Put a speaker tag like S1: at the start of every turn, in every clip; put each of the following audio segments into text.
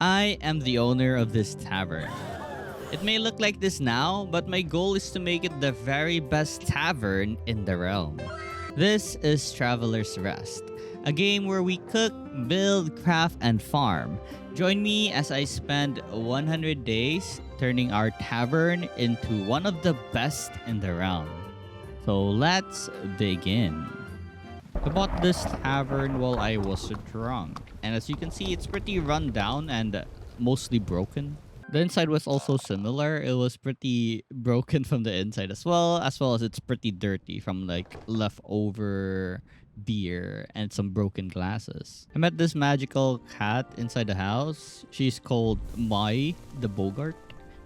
S1: I am the owner of this tavern. It may look like this now, but my goal is to make it the very best tavern in the realm. This is Traveler's Rest, a game where we cook, build, craft, and farm. Join me as I spend 100 days turning our tavern into one of the best in the realm. So let's begin. I bought this tavern while I was drunk, and as you can see, it's pretty run down and mostly broken. The inside was also similar. It was pretty broken from the inside as well as it's pretty dirty from like leftover beer and some broken glasses. I met this magical cat inside the house. She's called Mai the Bogart,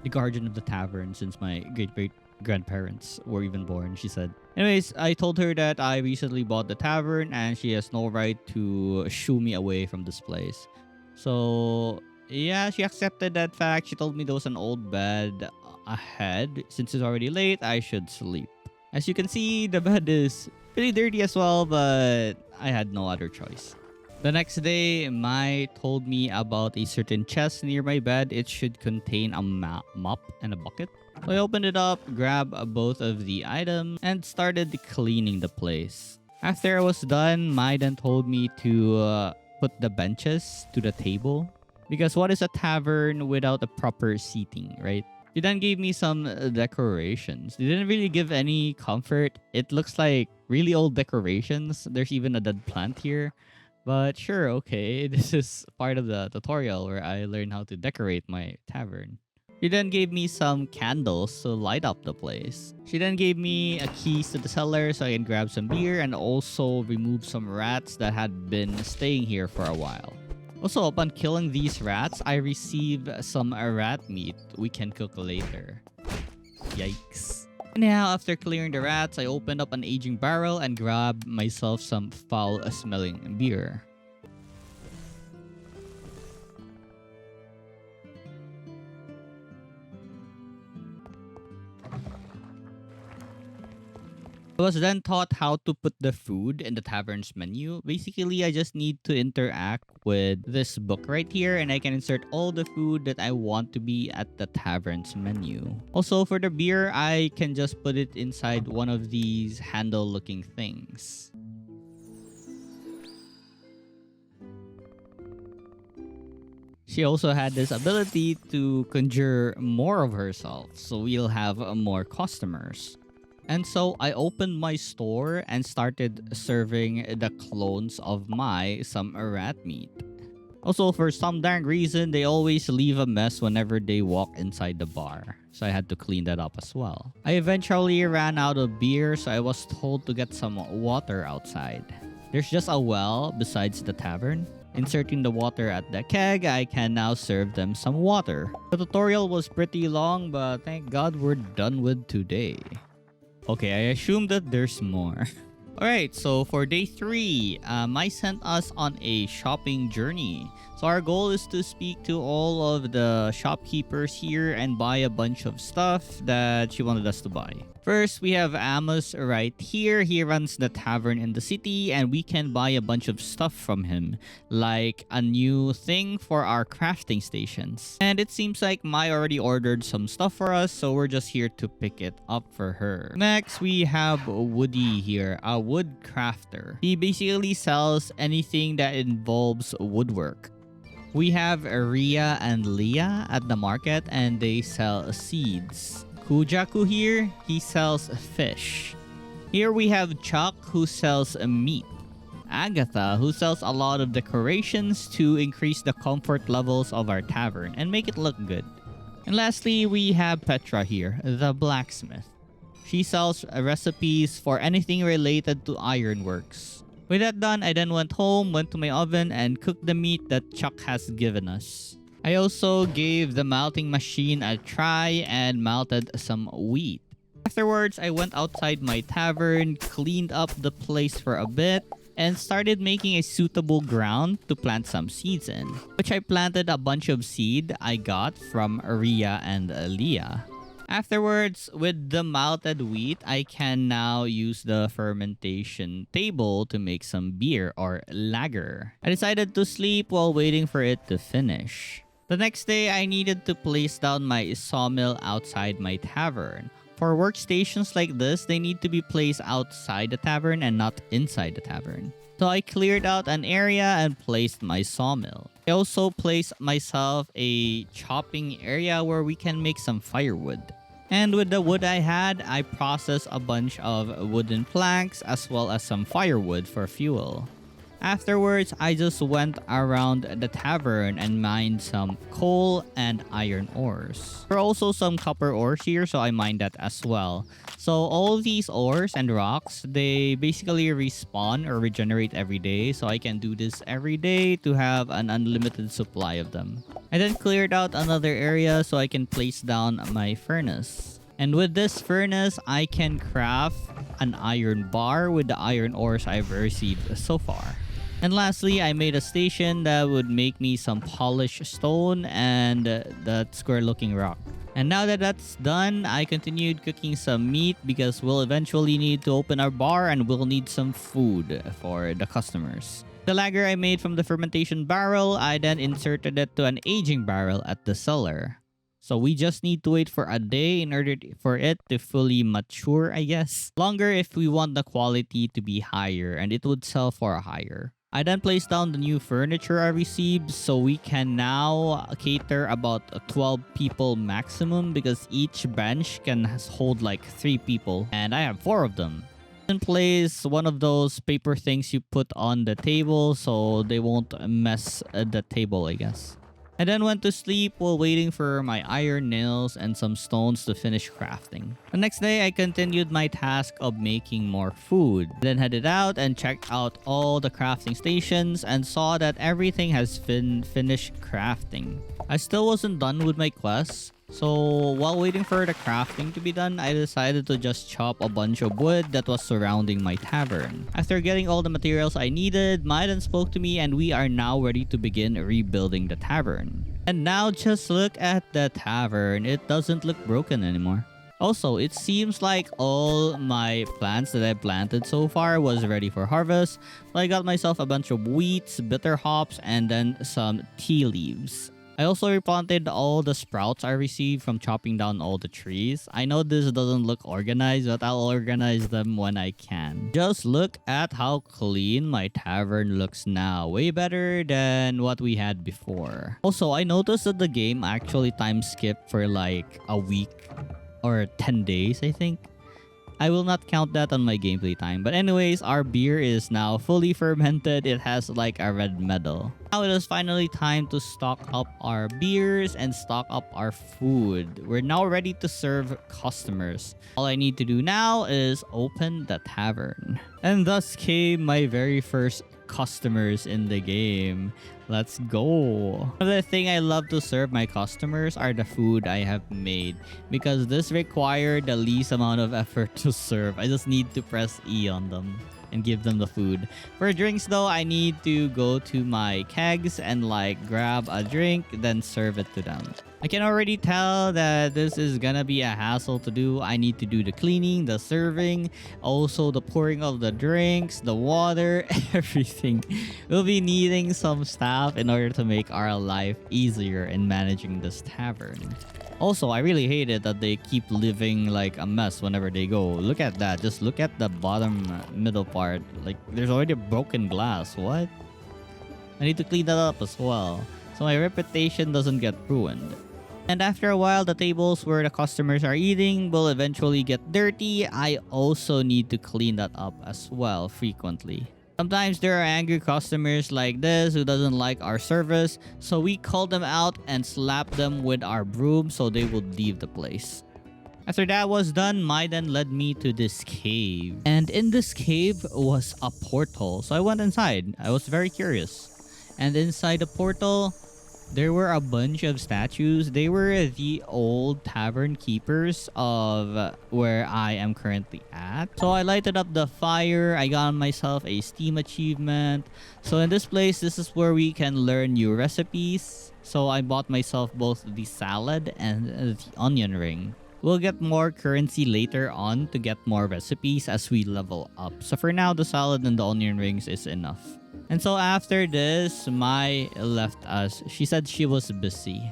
S1: the guardian of the tavern since my great grandparents were even born, she said. Anyways, I told her that I recently bought the tavern and she has no right to shoo me away from this place. So yeah, she accepted that fact. She told me there was an old bed ahead. Since it's already late, I should sleep. As you can see, the bed is pretty dirty as well, but I had no other choice. The next day, Mai told me about a certain chest near my bed. It should contain a mop and a bucket. So I opened it up, grabbed both of the items, and started cleaning the place. After I was done, Mai then told me to put the benches to the table. Because what is a tavern without a proper seating, right? She then gave me some decorations. They didn't really give any comfort. It looks like really old decorations. There's even a dead plant here. But sure, okay. This is part of the tutorial where I learn how to decorate my tavern. She then gave me some candles to light up the place. She then gave me a keys to the cellar so I can grab some beer and also remove some rats that had been staying here for a while. Also, upon killing these rats, I receive some rat meat we can cook later. Yikes. Anyhow, after clearing the rats, I opened up an aging barrel and grabbed myself some foul-smelling beer. I was then taught how to put the food in the tavern's menu. Basically, I just need to interact with this book right here and I can insert all the food that I want to be at the tavern's menu. Also, for the beer, I can just put it inside one of these handle-looking things. She also had this ability to conjure more of herself, so we'll have more customers. And so I opened my store and started serving the clones of some rat meat. Also, for some darn reason, they always leave a mess whenever they walk inside the bar. So I had to clean that up as well. I eventually ran out of beer, so I was told to get some water outside. There's just a well besides the tavern. Inserting the water at the keg, I can now serve them some water. The tutorial was pretty long, but thank God we're done with today. Okay, I assume that there's more. Alright, so for day 3, Mai sent us on a shopping journey. So our goal is to speak to all of the shopkeepers here and buy a bunch of stuff that she wanted us to buy. First, we have Amos right here. He runs the tavern in the city and we can buy a bunch of stuff from him. Like a new thing for our crafting stations. And it seems like Mai already ordered some stuff for us, so we're just here to pick it up for her. Next, we have Woody here, a wood crafter. He basically sells anything that involves woodwork. We have Ria and Leah at the market and they sell seeds. Kujaku here, he sells fish. Here we have Chuck who sells meat. Agatha who sells a lot of decorations to increase the comfort levels of our tavern and make it look good. And lastly, we have Petra here, the blacksmith. She sells recipes for anything related to ironworks. With that done, I then went home, went to my oven, and cooked the meat that Chuck has given us. I also gave the malting machine a try and malted some wheat. Afterwards, I went outside my tavern, cleaned up the place for a bit, and started making a suitable ground to plant some seeds in, which I planted a bunch of seed I got from Ria and Leah. Afterwards, with the malted wheat, I can now use the fermentation table to make some beer or lager. I decided to sleep while waiting for it to finish. The next day, I needed to place down my sawmill outside my tavern. For workstations like this, they need to be placed outside the tavern and not inside the tavern. So I cleared out an area and placed my sawmill. I also placed myself a chopping area where we can make some firewood. And with the wood I had, I processed a bunch of wooden planks as well as some firewood for fuel. Afterwards, I just went around the tavern and mined some coal and iron ores. There are also some copper ores here, so I mined that as well. So all these ores and rocks, they basically respawn or regenerate every day. So I can do this every day to have an unlimited supply of them. I then cleared out another area so I can place down my furnace. And with this furnace, I can craft an iron bar with the iron ores I've received so far. And lastly, I made a station that would make me some polished stone and that square looking rock. And now that that's done, I continued cooking some meat because we'll eventually need to open our bar and we'll need some food for the customers. The lager I made from the fermentation barrel, I then inserted it to an aging barrel at the cellar. So we just need to wait for a day in order for it to fully mature, I guess. Longer if we want the quality to be higher and it would sell for higher. I then placed down the new furniture I received so we can now cater about 12 people maximum because each bench can hold like 3 people and I have 4 of them. Then place one of those paper things you put on the table so they won't mess the table, I guess. I then went to sleep while waiting for my iron nails and some stones to finish crafting. The next day, I continued my task of making more food. Then headed out and checked out all the crafting stations and saw that everything has been finished crafting. I still wasn't done with my quests. So while waiting for the crafting to be done, I decided to just chop a bunch of wood that was surrounding my tavern. After getting all the materials I needed, Maiden spoke to me and we are now ready to begin rebuilding the tavern. And now just look at the tavern. It doesn't look broken anymore. Also, it seems like all my plants that I planted so far was ready for harvest. So I got myself a bunch of wheats, bitter hops, and then some tea leaves. I also replanted all the sprouts I received from chopping down all the trees. I know this doesn't look organized, but I'll organize them when I can. Just look at how clean my tavern looks now. Way better than what we had before. Also, I noticed that the game actually time skipped for like a week or 10 days, I think. I will not count that on my gameplay time. But anyways, our beer is now fully fermented. It has like a red medal. Now it is finally time to stock up our beers and stock up our food. We're now ready to serve customers. All I need to do now is open the tavern. And thus came my very first customers in the game. Let's go. Another thing I love to serve my customers are the food I have made because this required the least amount of effort to serve. I just need to press E on them and give them the food. For drinks though, I need to go to my kegs and like grab a drink, then serve it to them. I can already tell that this is gonna be a hassle to do. I need to do the cleaning, the serving, also the pouring of the drinks, the water, everything. We'll be needing some staff in order to make our life easier in managing this tavern. Also, I really hate it that they keep living like a mess whenever they go. Look at that. Just look at the bottom middle part. Like, there's already broken glass. What? I need to clean that up as well, so my reputation doesn't get ruined. And after a while, the tables where the customers are eating will eventually get dirty. I also need to clean that up as well frequently. Sometimes there are angry customers like this who doesn't like our service, so we call them out and slap them with our broom so they would leave the place. After that was done, Maiden led me to this cave. And in this cave was a portal, so I went inside. I was very curious. And inside the portal, there were a bunch of statues. They were the old tavern keepers of where I am currently at. So I lighted up the fire. I got myself a Steam achievement. So in this place, this is where we can learn new recipes. So I bought myself both the salad and the onion ring. We'll get more currency later on to get more recipes as we level up. So for now, the salad and the onion rings is enough. And so after this, Mai left us. She said she was busy.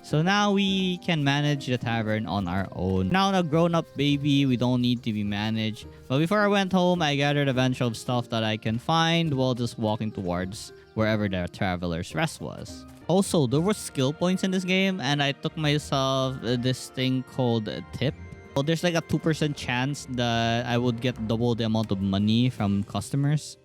S1: So now we can manage the tavern on our own. Now a grown-up baby, we don't need to be managed. But before I went home, I gathered a bunch of stuff that I can find while just walking towards wherever the traveler's rest was. Also, there were skill points in this game, and I took myself this thing called tip. So there's like a 2% chance that I would get double the amount of money from customers.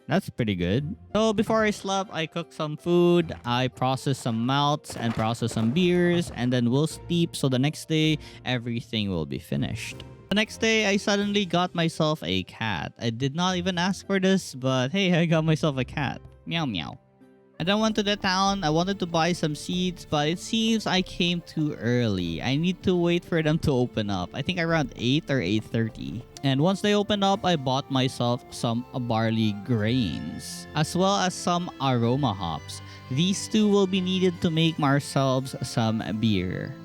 S1: That's pretty good. So before I slept, I cooked some food, I processed some malts and processed some beers, and then we'll sleep so the next day, everything will be finished. The next day, I suddenly got myself a cat. I did not even ask for this, but hey, I got myself a cat. Meow meow. And then went to the town. I wanted to buy some seeds, but it seems I came too early. I need to wait for them to open up. I think around 8 or 8:30. And once they opened up, I bought myself some barley grains, as well as some aroma hops. These two will be needed to make ourselves some beer.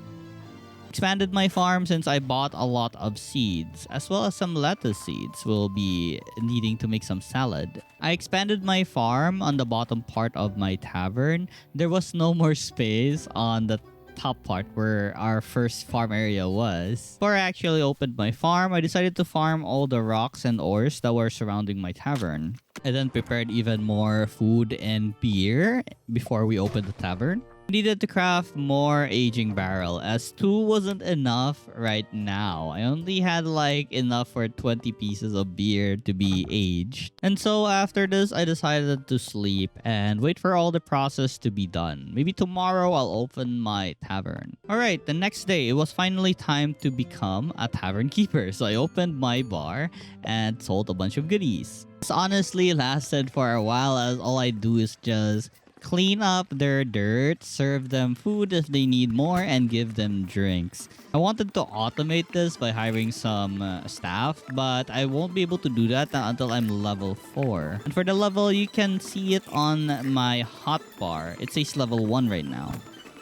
S1: Expanded my farm since I bought a lot of seeds, as well as some lettuce seeds will be needing to make some salad. I expanded my farm on the bottom part of my tavern. There was no more space on the top part where our first farm area was. Before I actually opened my farm, I decided to farm all the rocks and ores that were surrounding my tavern. I then prepared even more food and beer before we opened the tavern. Needed to craft more aging barrel as 2 wasn't enough right now. I only had like enough for 20 pieces of beer to be aged. And so after this, I decided to sleep and wait for all the process to be done. Maybe tomorrow I'll open my tavern. Alright, the next day, it was finally time to become a tavern keeper. So I opened my bar and sold a bunch of goodies. This honestly lasted for a while as all I do is just clean up their dirt, serve them food if they need more, and give them drinks. I wanted to automate this by hiring some staff, but I won't be able to do that until I'm level 4. And for the level, you can see it on my hotbar. It says level 1 right now.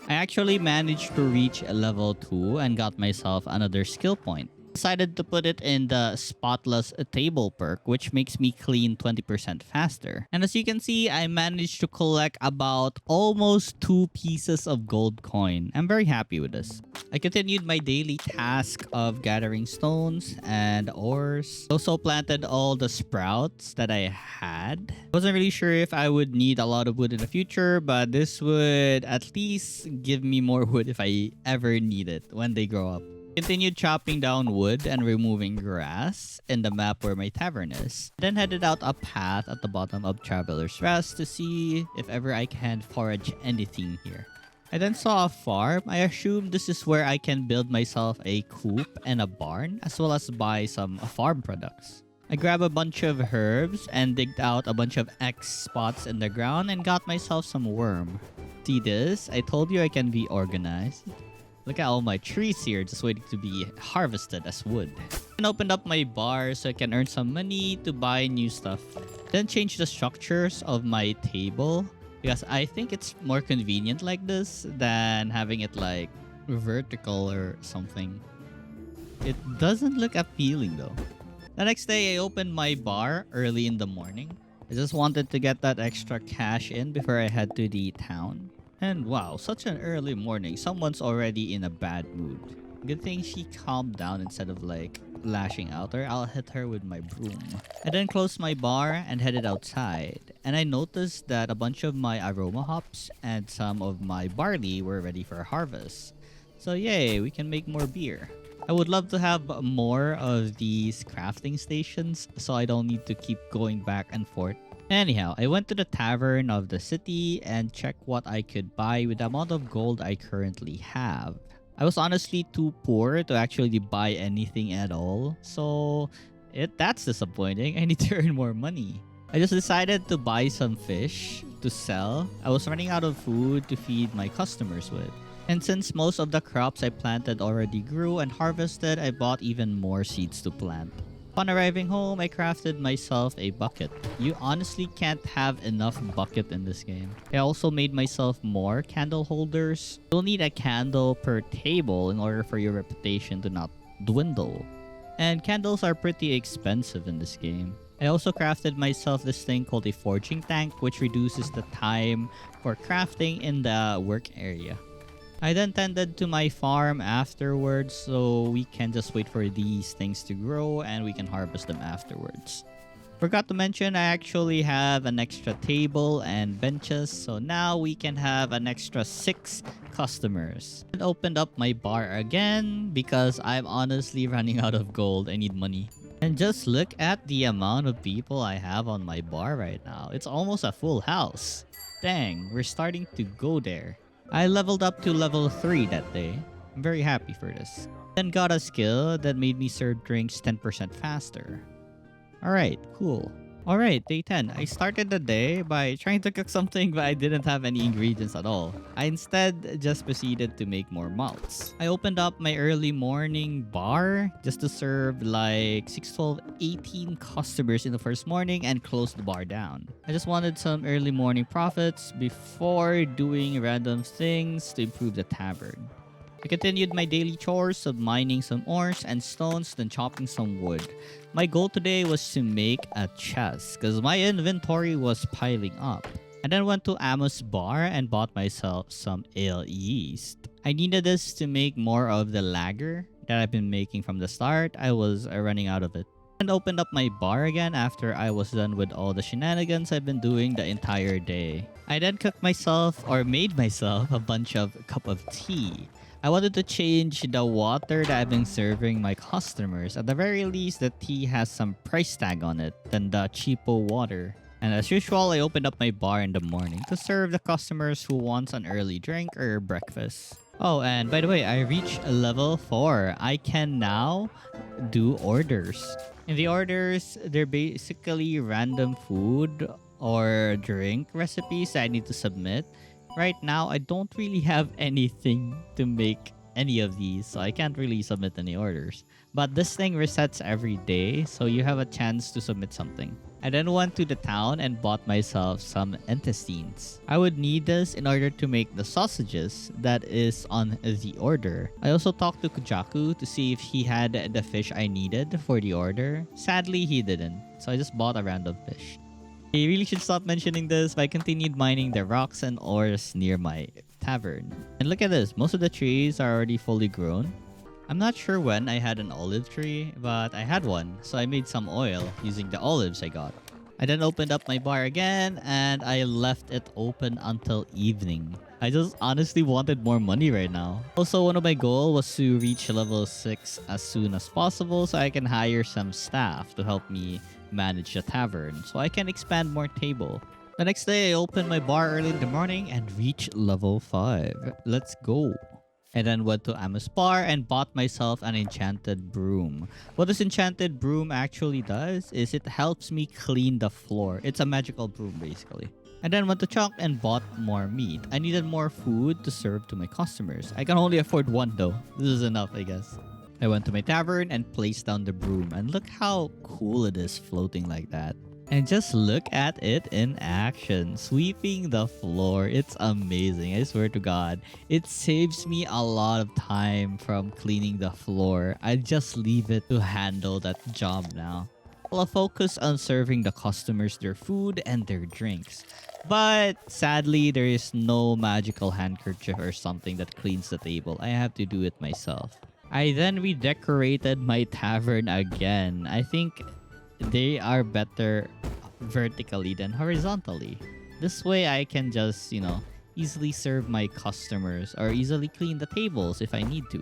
S1: I actually managed to reach level 2 and got myself another skill point. Decided to put it in the spotless table perk, which makes me clean 20% faster. And as you can see, I managed to collect about almost 2 pieces of gold coin. I'm very happy with this. I continued my daily task of gathering stones and ores. Also planted all the sprouts that I had. Wasn't really sure if I would need a lot of wood in the future, but this would at least give me more wood if I ever need it when they grow up. Continued chopping down wood and removing grass in the map where my tavern is. Then headed out a path at the bottom of Traveler's Rest to see if ever I can forage anything here. I then saw a farm. I assumed this is where I can build myself a coop and a barn, as well as buy some farm products. I grabbed a bunch of herbs and digged out a bunch of X spots in the ground and got myself some worm. See this? I told you I can be organized. Look at all my trees here just waiting to be harvested as wood. And opened up my bar so I can earn some money to buy new stuff. Then changed the structures of my table because I think it's more convenient like this than having it like vertical or something. It doesn't look appealing though. The next day I opened my bar early in the morning. I just wanted to get that extra cash in before I head to the town. And wow, such an early morning. Someone's already in a bad mood. Good thing she calmed down instead of like lashing out, or I'll hit her with my broom. I then closed my bar and headed outside. And I noticed that a bunch of my aroma hops and some of my barley were ready for harvest. So yay, we can make more beer. I would love to have more of these crafting stations so I don't need to keep going back and forth. Anyhow, I went to the tavern of the city and checked what I could buy with the amount of gold I currently have. I was honestly too poor to actually buy anything at all, so that's disappointing. I need to earn more money. I just decided to buy some fish to sell. I was running out of food to feed my customers with. And since most of the crops I planted already grew and harvested, I bought even more seeds to plant. Upon arriving home, I crafted myself a bucket. You honestly can't have enough bucket in this game. I also made myself more candle holders. You'll need a candle per table in order for your reputation to not dwindle. And candles are pretty expensive in this game. I also crafted myself this thing called a forging tank, which reduces the time for crafting in the work area. I then tended to my farm afterwards, so we can just wait for these things to grow and we can harvest them afterwards. Forgot to mention, I actually have an extra table and benches, so now we can have an extra 6 customers. I opened up my bar again because I'm honestly running out of gold. I need money. And just look at the amount of people I have on my bar right now. It's almost a full house. Dang, we're starting to go there. I leveled up to level 3 that day. I'm very happy for this. Then got a skill that made me serve drinks 10% faster. Alright, cool. Alright, day 10. I started the day by trying to cook something but I didn't have any ingredients at all. I instead just proceeded to make more malts. I opened up my early morning bar just to serve like 6, 12, 18 customers in the first morning and close the bar down. I just wanted some early morning profits before doing random things to improve the tavern. I continued my daily chores of mining some ores and stones, then chopping some wood. My goal today was to make a chest because my inventory was piling up. I then went to Amos Bar and bought myself some ale yeast. I needed this to make more of the lager that I've been making from the start. I was running out of it. And opened up my bar again after I was done with all the shenanigans I've been doing the entire day. I then cooked myself or made myself a bunch of cup of tea. I wanted to change the water that I've been serving my customers. At the very least, the tea has some price tag on it than the cheapo water. And as usual, I opened up my bar in the morning to serve the customers who want an early drink or breakfast. Oh, and by the way, I reached level 4. I can now do orders. In the orders, they're basically random food or drink recipes that I need to submit. Right now, I don't really have anything to make any of these, so I can't really submit any orders. But this thing resets every day, so you have a chance to submit something. I then went to the town and bought myself some intestines. I would need this in order to make the sausages that is on the order. I also talked to Kujaku to see if he had the fish I needed for the order. Sadly, he didn't, so I just bought a random fish. I really should stop mentioning this, but I continued mining the rocks and ores near my tavern. And look at this, most of the trees are already fully grown. I'm not sure when I had an olive tree, but I had one, so I made some oil using the olives I got. I then opened up my bar again, and I left it open until evening. I just honestly wanted more money right now. Also, one of my goals was to reach level 6 as soon as possible so I can hire some staff to help me manage the tavern so I can expand more table. The next day, I opened my bar early in the morning and reached level 5. Let's go. I then went to Amos Bar and bought myself an enchanted broom. What this enchanted broom actually does is it helps me clean the floor. It's a magical broom basically. I then went to Chuck and bought more meat. I needed more food to serve to my customers. I can only afford one though. This is enough, I guess. I went to my tavern and placed down the broom, and look how cool it is floating like that. And just look at it in action, sweeping the floor. It's amazing, I swear to God. It saves me a lot of time from cleaning the floor. I just leave it to handle that job now. I'll focus on serving the customers their food and their drinks. But sadly, there is no magical handkerchief or something that cleans the table. I have to do it myself. I then redecorated my tavern again. I think they are better vertically than horizontally. This way I can just, easily serve my customers or easily clean the tables if I need to.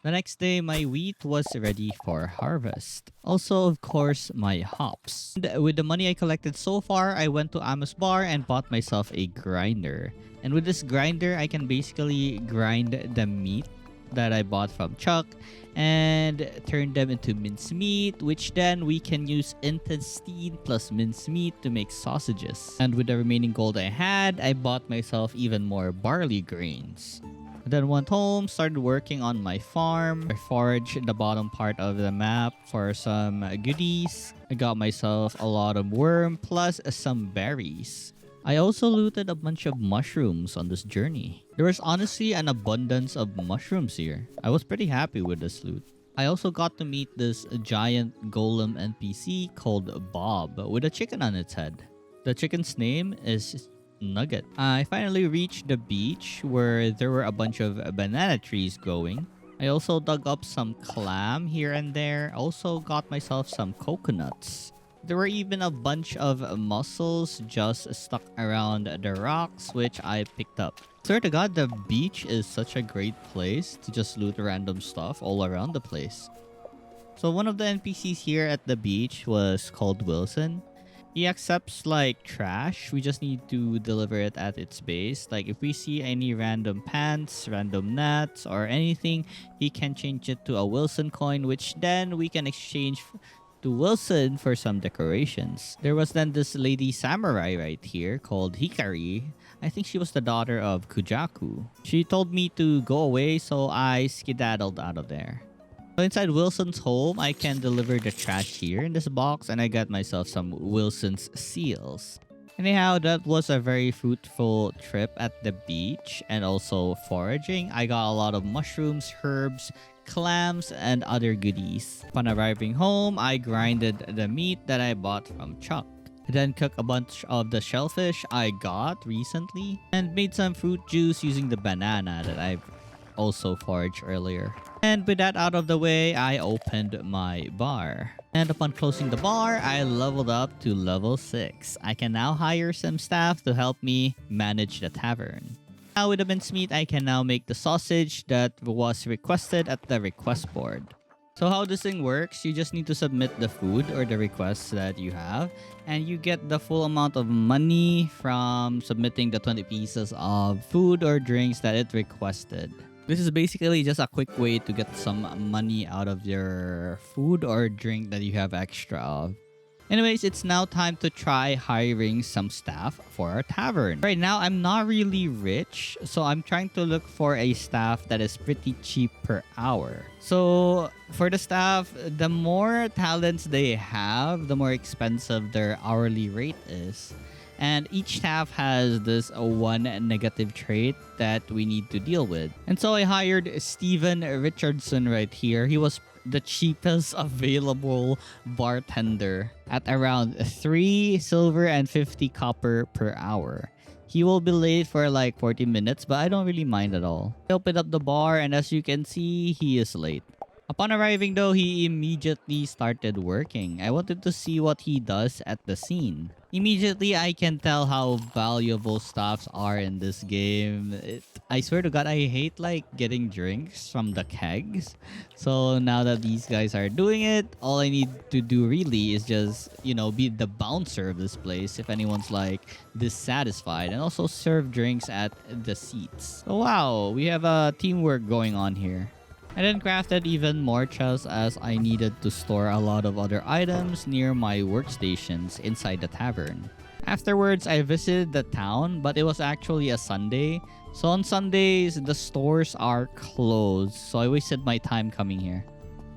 S1: The next day, my wheat was ready for harvest. Also, of course, my hops. And with the money I collected so far, I went to Amos Bar and bought myself a grinder. And with this grinder, I can basically grind the meat that I bought from Chuck and turn them into mincemeat, which then we can use intestine plus mincemeat to make sausages. And with the remaining gold I had, I bought myself even more barley grains. I then went home, started working on my farm. I foraged the bottom part of the map for some goodies. I got myself a lot of worm plus some berries. I also looted a bunch of mushrooms on this journey. There was honestly an abundance of mushrooms here. I was pretty happy with this loot. I also got to meet this giant golem NPC called Bob with a chicken on its head. The chicken's name is Nugget. I finally reached the beach where there were a bunch of banana trees growing. I also dug up some clam here and there. Also got myself some coconuts. There were even a bunch of mussels just stuck around the rocks, which I picked up. Swear to God, the beach is such a great place to just loot random stuff all around the place. So one of the NPCs here at the beach was called Wilson. He accepts like trash. We just need to deliver it at its base. Like if we see any random pants, random nets, or anything, he can change it to a Wilson coin, which then we can exchange to Wilson for some decorations. There was then this lady samurai right here called Hikari. I think she was the daughter of Kujaku. She told me to go away, so I skedaddled out of there. So inside Wilson's home, I can deliver the trash here in this box, and I got myself some Wilson's seals. Anyhow, that was a very fruitful trip at the beach and also foraging. I got a lot of mushrooms, herbs, clams, and other goodies. Upon arriving home, I grinded the meat that I bought from Chuck. I then cooked a bunch of the shellfish I got recently and made some fruit juice using the banana that I've also foraged earlier. And with that out of the way, I opened my bar. And upon closing the bar, I leveled up to level 6. I can now hire some staff to help me manage the tavern. Now with the mincemeat, I can now make the sausage that was requested at the request board. So how this thing works, you just need to submit the food or the requests that you have, and you get the full amount of money from submitting the 20 pieces of food or drinks that it requested. This is basically just a quick way to get some money out of your food or drink that you have extra of. Anyways, it's now time to try hiring some staff for our tavern. Right now, I'm not really rich, so I'm trying to look for a staff that is pretty cheap per hour. So for the staff, the more talents they have, the more expensive their hourly rate is. And each staff has this one negative trait that we need to deal with. And so I hired Steven Richardson right here. He was the cheapest available bartender at around 3 silver and 50 copper per hour. He will be late for like 40 minutes, but I don't really mind at all. I opened up the bar, and as you can see, he is late. Upon arriving though, he immediately started working. I wanted to see what he does at the scene. Immediately, I can tell how valuable staffs are in this game. I swear to God, I hate like getting drinks from the kegs. So now that these guys are doing it, all I need to do really is just, be the bouncer of this place if anyone's like dissatisfied, and also serve drinks at the seats. So wow, we have a teamwork going on here. I then crafted even more chests as I needed to store a lot of other items near my workstations inside the tavern. Afterwards, I visited the town, but it was actually a Sunday. So on Sundays, the stores are closed, so I wasted my time coming here.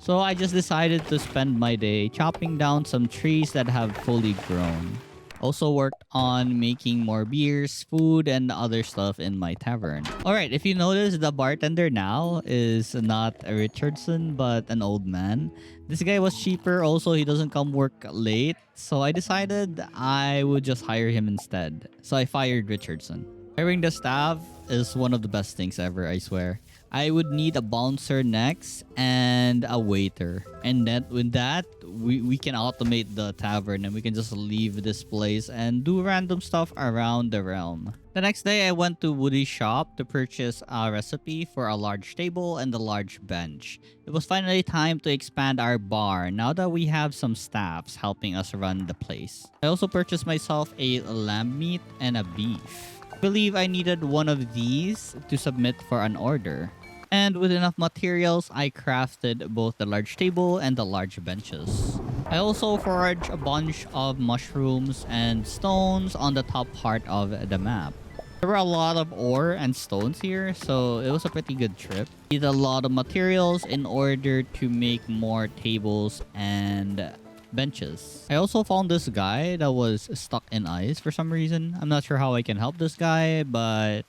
S1: So I just decided to spend my day chopping down some trees that have fully grown. Also worked on making more beers, food, and other stuff in my tavern. Alright, if you notice, the bartender now is not a Richardson, but an old man. This guy was cheaper. Also, he doesn't come work late. So I decided I would just hire him instead. So I fired Richardson. Hiring the staff is one of the best things ever, I swear. I would need a bouncer next and a waiter. And then with that, we can automate the tavern and we can just leave this place and do random stuff around the realm. The next day, I went to Woody's shop to purchase a recipe for a large table and a large bench. It was finally time to expand our bar now that we have some staffs helping us run the place. I also purchased myself a lamb meat and a beef. I believe I needed one of these to submit for an order. And with enough materials, I crafted both the large table and the large benches. I also foraged a bunch of mushrooms and stones on the top part of the map. There were a lot of ore and stones here, so it was a pretty good trip. I needed a lot of materials in order to make more tables and benches. I also found this guy that was stuck in ice for some reason. I'm not sure how I can help this guy, but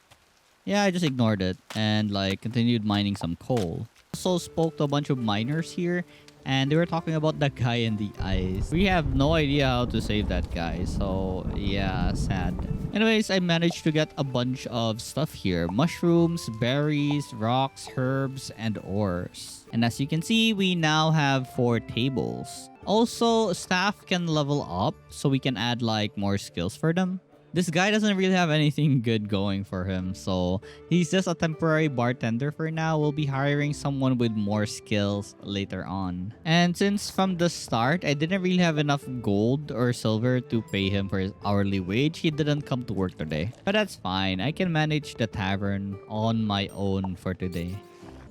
S1: yeah, I just ignored it and like continued mining some coal. Also spoke to a bunch of miners here, and they were talking about the guy in the ice. We have no idea how to save that guy, so yeah, sad. Anyways, I managed to get a bunch of stuff here. Mushrooms, berries, rocks, herbs, and ores. And as you can see, we now have 4 tables. Also, staff can level up, so we can add like more skills for them. This guy doesn't really have anything good going for him, so he's just a temporary bartender for now. We'll be hiring someone with more skills later on. And since from the start, I didn't really have enough gold or silver to pay him for his hourly wage, he didn't come to work today. But that's fine, I can manage the tavern on my own for today.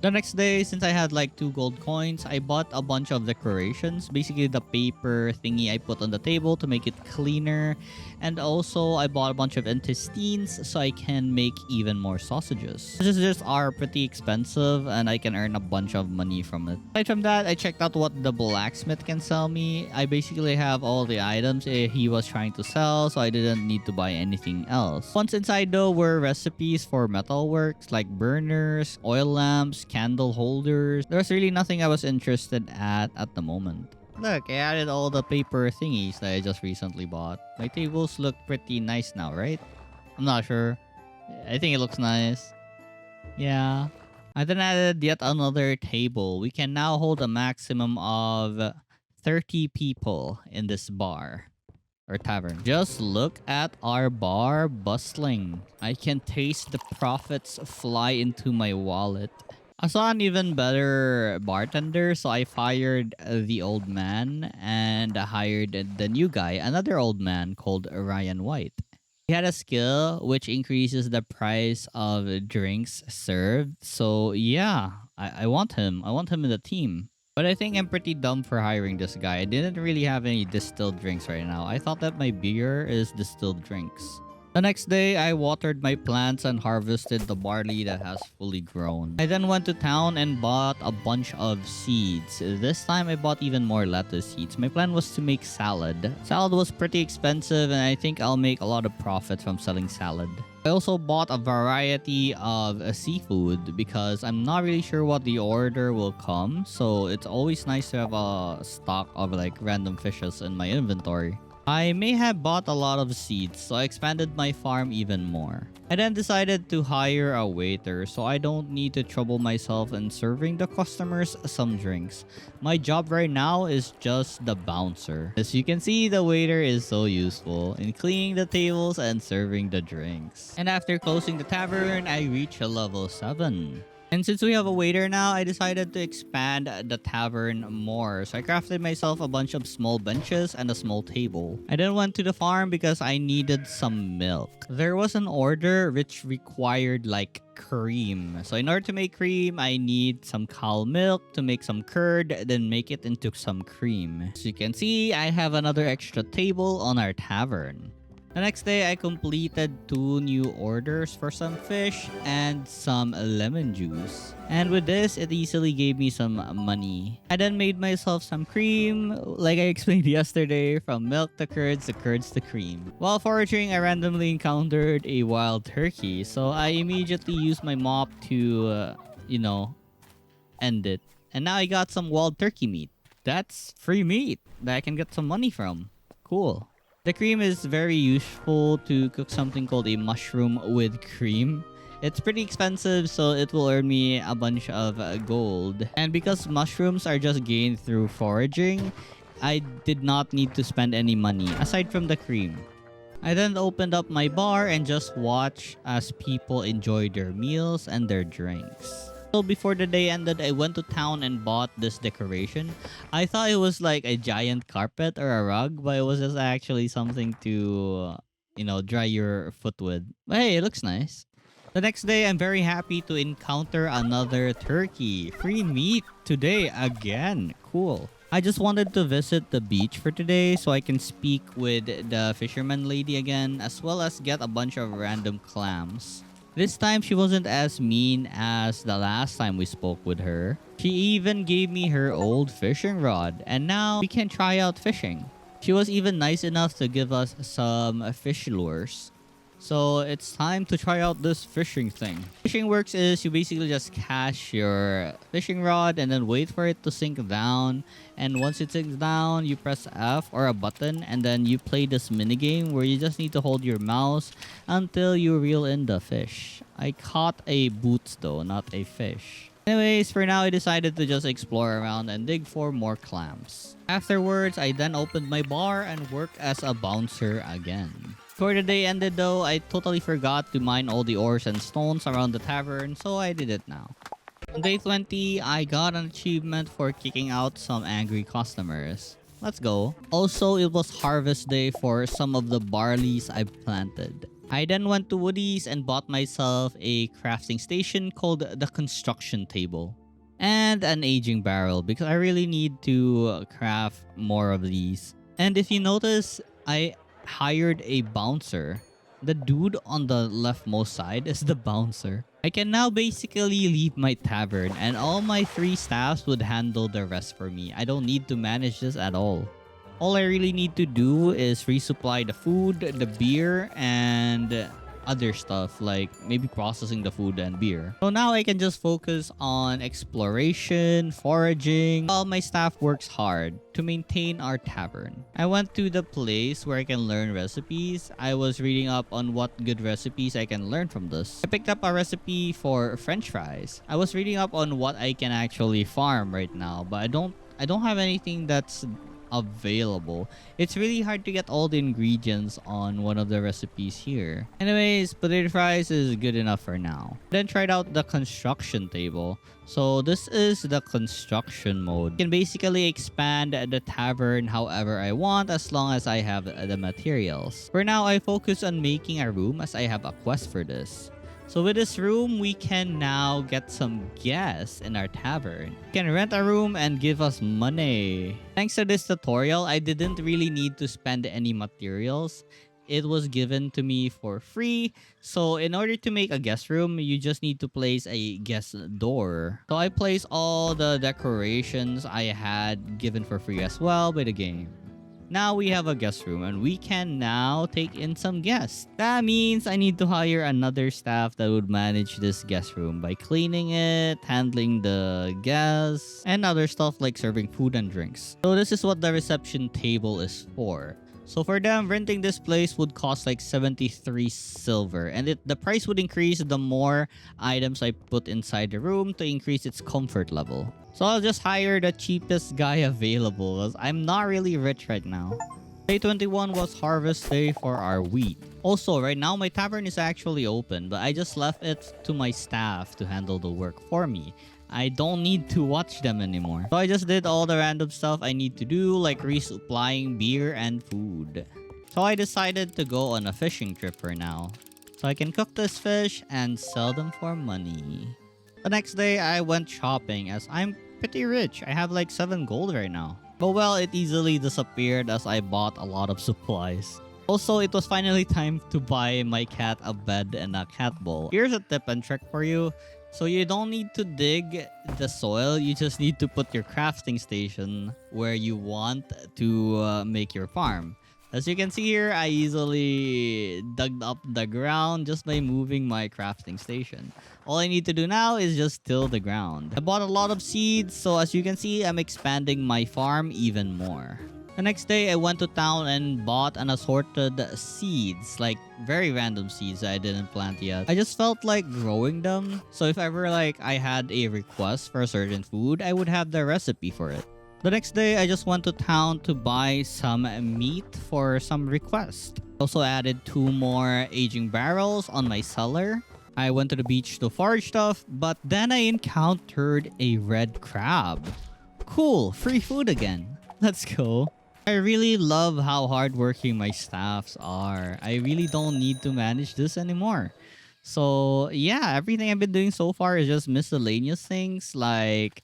S1: The next day, since I had like 2 gold coins, I bought a bunch of decorations. Basically, the paper thingy I put on the table to make it cleaner. And also, I bought a bunch of intestines so I can make even more sausages. Sausages are pretty expensive and I can earn a bunch of money from it. Aside from that, I checked out what the blacksmith can sell me. I basically have all the items he was trying to sell, so I didn't need to buy anything else. Once inside though were recipes for metalworks like burners, oil lamps, candle holders. There was really nothing I was interested at the moment. Look, I added all the paper thingies that I just recently bought. My tables look pretty nice now, right? I'm not sure. I think it looks nice. Yeah. I then added yet another table. We can now hold a maximum of 30 people in this bar. Or tavern. Just look at our bar bustling. I can taste the profits fly into my wallet. I saw an even better bartender, so I fired the old man and hired the new guy, another old man called Ryan White. He had a skill which increases the price of drinks served. So yeah, I want him. I want him in the team. But I think I'm pretty dumb for hiring this guy. I didn't really have any distilled drinks right now. I thought that my beer is distilled drinks. The next day, I watered my plants and harvested the barley that has fully grown. I then went to town and bought a bunch of seeds. This time, I bought even more lettuce seeds. My plan was to make salad. Salad was pretty expensive and I think I'll make a lot of profit from selling salad. I also bought a variety of seafood because I'm not really sure what the order will come. So it's always nice to have a stock of like random fishes in my inventory. I may have bought a lot of seeds, so I expanded my farm even more. I then decided to hire a waiter so I don't need to trouble myself in serving the customers some drinks. My job right now is just the bouncer. As you can see, the waiter is so useful in cleaning the tables and serving the drinks. And after closing the tavern, I reached a level 7. And since we have a waiter now, I decided to expand the tavern more. So I crafted myself a bunch of small benches and a small table. I then went to the farm because I needed some milk. There was an order which required like cream. So in order to make cream, I need some cow milk to make some curd, then make it into some cream. As you can see, I have another extra table on our tavern. The next day, I completed 2 new orders for some fish and some lemon juice. And with this, it easily gave me some money. I then made myself some cream, like I explained yesterday, from milk to curds to cream. While foraging, I randomly encountered a wild turkey, so I immediately used my mop to, end it. And now I got some wild turkey meat. That's free meat that I can get some money from. Cool. The cream is very useful to cook something called a mushroom with cream. It's pretty expensive, so it will earn me a bunch of gold. And because mushrooms are just gained through foraging, I did not need to spend any money aside from the cream. I then opened up my bar and just watched as people enjoy their meals and their drinks. So before the day ended, I went to town and bought this decoration. I thought it was like a giant carpet or a rug, but it was just actually something to, dry your foot with. But hey, it looks nice. The next day, I'm very happy to encounter another turkey. Free meat today again. Cool. I just wanted to visit the beach for today so I can speak with the fisherman lady again, as well as get a bunch of random clams. This time, she wasn't as mean as the last time we spoke with her. She even gave me her old fishing rod, and now we can try out fishing. She was even nice enough to give us some fish lures. So it's time to try out this fishing thing. Fishing works is you basically just cast your fishing rod and then wait for it to sink down. And once it sinks down, you press F or a button and then you play this minigame where you just need to hold your mouse until you reel in the fish. I caught a boots though, not a fish. Anyways, for now I decided to just explore around and dig for more clams. Afterwards, I then opened my bar and worked as a bouncer again. Before the day ended though, I totally forgot to mine all the ores and stones around the tavern, so I did it now. On day 20, I got an achievement for kicking out some angry customers. Let's go. Also, it was harvest day for some of the barleys I planted. I then went to Woody's and bought myself a crafting station called the construction table. And an aging barrel because I really need to craft more of these. And if you notice, I hired a bouncer. The dude on the leftmost side is the bouncer. I can now basically leave my tavern and all my 3 staffs would handle the rest for me. I don't need to manage this at all. All I really need to do is resupply the food, the beer, and other stuff like maybe processing the food and beer. So now I can just focus on exploration, foraging, while my staff works hard to maintain our tavern. I went to the place where I can learn recipes. I was reading up on what good recipes I can learn from this. I picked up a recipe for French fries. I was reading up on what I can actually farm right now, but I don't have anything that's available. It's really hard to get all the ingredients on one of the recipes here. Anyways, potato fries is good enough for now. Then tried out the construction table. So this is the construction mode. I can basically expand the tavern however I want as long as I have the materials. For now, I focus on making a room as I have a quest for this. So with this room, we can now get some guests in our tavern. We can rent a room and give us money. Thanks to this tutorial, I didn't really need to spend any materials. It was given to me for free. So in order to make a guest room, you just need to place a guest door. So I placed all the decorations I had given for free as well by the game. Now we have a guest room and we can now take in some guests. That means I need to hire another staff that would manage this guest room by cleaning it, handling the guests, and other stuff like serving food and drinks. So this is what the reception table is for. So for them, renting this place would cost like 73 silver. And the price would increase the more items I put inside the room to increase its comfort level. So I'll just hire the cheapest guy available as I'm not really rich right now. Day 21 was harvest day for our wheat. Also, right now my tavern is actually open, but I just left it to my staff to handle the work for me. I don't need to watch them anymore. So I just did all the random stuff I need to do, like resupplying beer and food. So I decided to go on a fishing trip for now. So I can cook this fish and sell them for money. The next day, I went shopping as I'm pretty rich. I have like 7 gold right now. But well, it easily disappeared as I bought a lot of supplies. Also, it was finally time to buy my cat a bed and a cat bowl. Here's a tip and trick for you. So you don't need to dig the soil. You just need to put your crafting station where you want to make your farm. As you can see here, I easily dug up the ground just by moving my crafting station. All I need to do now is just till the ground. I bought a lot of seeds, so as you can see, I'm expanding my farm even more. The next day, I went to town and bought an assorted seeds, like very random seeds that I didn't plant yet. I just felt like growing them, so if ever like I had a request for a certain food, I would have the recipe for it. The next day, I just went to town to buy some meat for some request. Also added 2 more aging barrels on my cellar. I went to the beach to forage stuff, but then I encountered a red crab. Cool, free food again. Let's go. I really love how hardworking my staffs are. I really don't need to manage this anymore. So yeah, everything I've been doing so far is just miscellaneous things like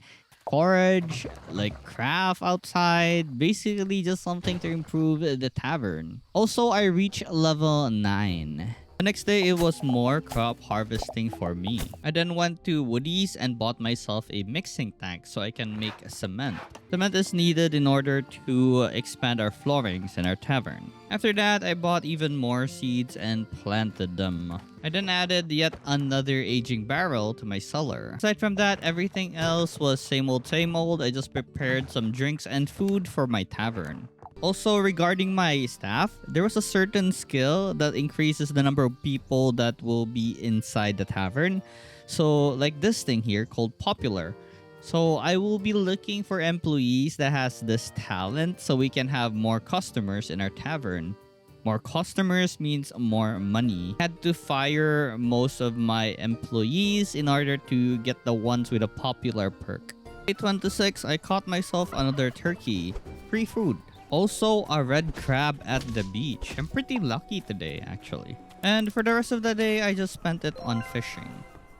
S1: forage, like craft outside, basically just something to improve the tavern. Also, I reached level 9. The next day, it was more crop harvesting for me. I then went to Woody's and bought myself a mixing tank so I can make cement. Cement is needed in order to expand our floorings in our tavern. After that, I bought even more seeds and planted them. I then added yet another aging barrel to my cellar. Aside from that, everything else was same old same old. I just prepared some drinks and food for my tavern. Also, regarding my staff, there was a certain skill that increases the number of people that will be inside the tavern. So, like this thing here called Popular. So, I will be looking for employees that has this talent so we can have more customers in our tavern. More customers means more money. I had to fire most of my employees in order to get the ones with a popular perk. Day 26, I caught myself another turkey. Free food. Also, a red crab at the beach. I'm pretty lucky today, actually. And for the rest of the day, I just spent it on fishing.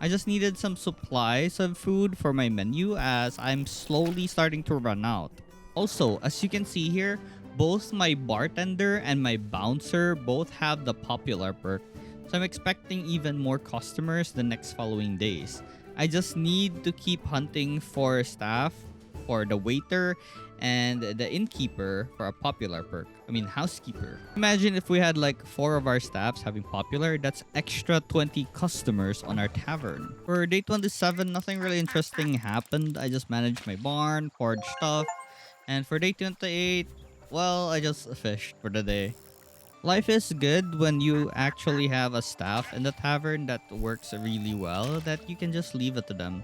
S1: I just needed some supplies of food for my menu as I'm slowly starting to run out. Also, as you can see here, both my bartender and my bouncer both have the popular perk. So I'm expecting even more customers the next following days. I just need to keep hunting for staff, for the waiter, and the innkeeper for a popular perk. I mean, housekeeper. Imagine if we had like 4 of our staffs having popular, that's extra 20 customers on our tavern. For day 27, nothing really interesting happened. I just managed my barn, foraged stuff. And for day 28, well, I just fished for the day. Life is good when you actually have a staff in the tavern that works really well that you can just leave it to them.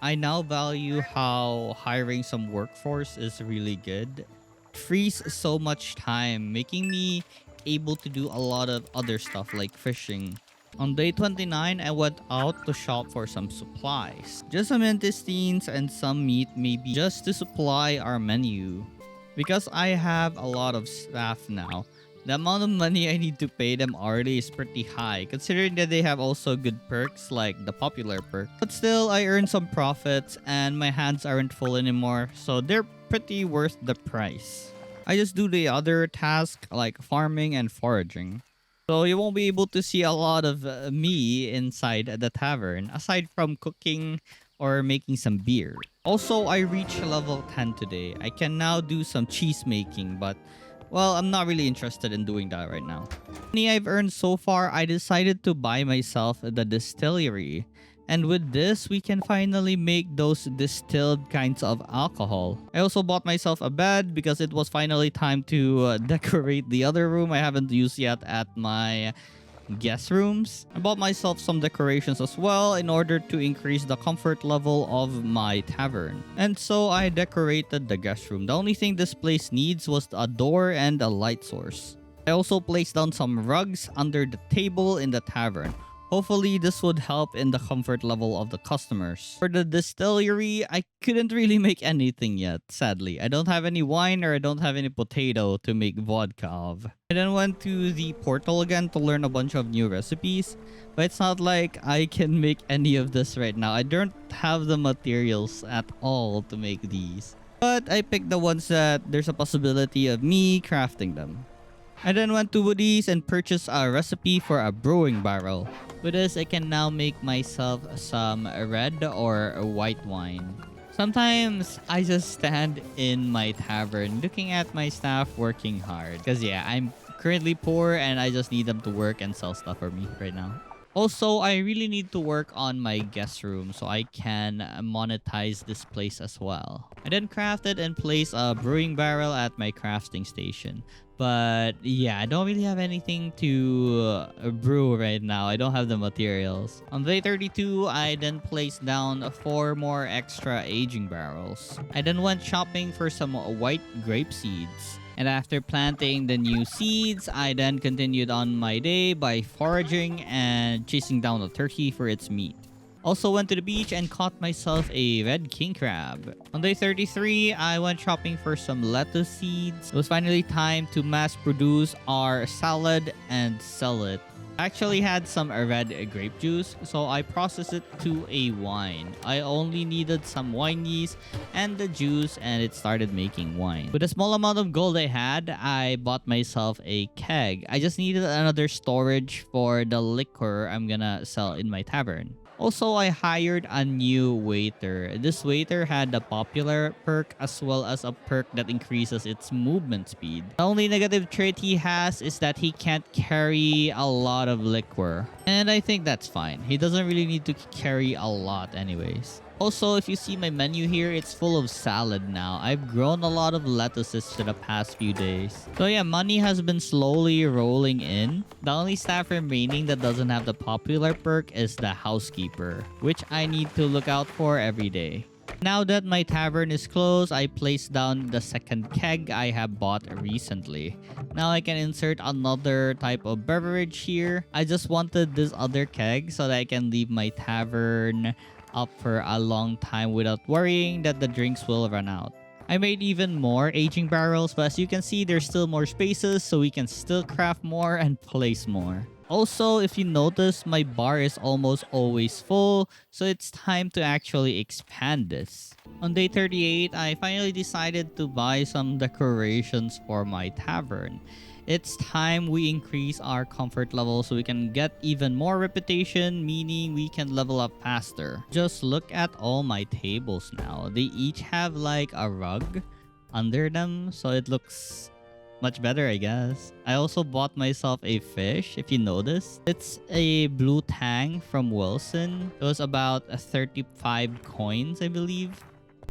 S1: I now value how hiring some workforce is really good. It frees so much time, making me able to do a lot of other stuff like fishing. On day 29, I went out to shop for some supplies. Just some intestines and some meat maybe just to supply our menu. Because I have a lot of staff now, the amount of money I need to pay them hourly is pretty high, considering that they have also good perks like the popular perk. But still, I earn some profits and my hands aren't full anymore, so they're pretty worth the price. I just do the other tasks like farming and foraging. So you won't be able to see a lot of me inside the tavern, aside from cooking or making some beer. Also, I reached level 10 today. I can now do some cheese making, but well, I'm not really interested in doing that right now. Money I've earned so far, I decided to buy myself the distillery. And with this, we can finally make those distilled kinds of alcohol. I also bought myself a bed because it was finally time to decorate the other room I haven't used yet at my guest rooms. I bought myself some decorations as well in order to increase the comfort level of my tavern. And so I decorated the guest room. The only thing this place needs was a door and a light source. I also placed down some rugs under the table in the tavern. Hopefully, this would help in the comfort level of the customers. For the distillery, I couldn't really make anything yet, sadly. I don't have any wine or I don't have any potato to make vodka of. I then went to the portal again to learn a bunch of new recipes. But it's not like I can make any of this right now. I don't have the materials at all to make these. But I picked the ones that there's a possibility of me crafting them. I then went to Woody's and purchased a recipe for a brewing barrel. With this, I can now make myself some red or white wine. Sometimes I just stand in my tavern looking at my staff working hard. Because yeah, I'm currently poor and I just need them to work and sell stuff for me right now. Also, I really need to work on my guest room so I can monetize this place as well. I then crafted and placed a brewing barrel at my crafting station. But yeah, I don't really have anything to brew right now. I don't have the materials. On day 32, I then placed down 4 more extra aging barrels. I then went shopping for some white grape seeds. And after planting the new seeds, I then continued on my day by foraging and chasing down a turkey for its meat. Also went to the beach and caught myself a red king crab. On day 33, I went shopping for some lettuce seeds. It was finally time to mass produce our salad and sell it. I actually had some red grape juice, so I processed it to a wine. I only needed some wine yeast and the juice, and it started making wine. With a small amount of gold I had, I bought myself a keg. I just needed another storage for the liquor I'm gonna sell in my tavern. Also, I hired a new waiter. This waiter had a popular perk as well as a perk that increases its movement speed. The only negative trait he has is that he can't carry a lot of liquor. And I think that's fine. He doesn't really need to carry a lot anyways. Also, if you see my menu here, it's full of salad now. I've grown a lot of lettuces for the past few days. So yeah, money has been slowly rolling in. The only staff remaining that doesn't have the popular perk is the housekeeper, which I need to look out for every day. Now that my tavern is closed, I placed down the second keg I have bought recently. Now I can insert another type of beverage here. I just wanted this other keg so that I can leave my tavern up for a long time without worrying that the drinks will run out. I made even more aging barrels, but as you can see, there's still more spaces, so we can still craft more and place more. Also, if you notice, my bar is almost always full, so it's time to actually expand this. On day 38, I finally decided to buy some decorations for my tavern. It's time we increase our comfort level so we can get even more reputation, meaning we can level up faster. Just look at all my tables now. They each have like a rug under them, so it looks much better, I guess. I also bought myself a fish, if you notice. It's a blue tang from Wilson. It was about 35 coins, I believe.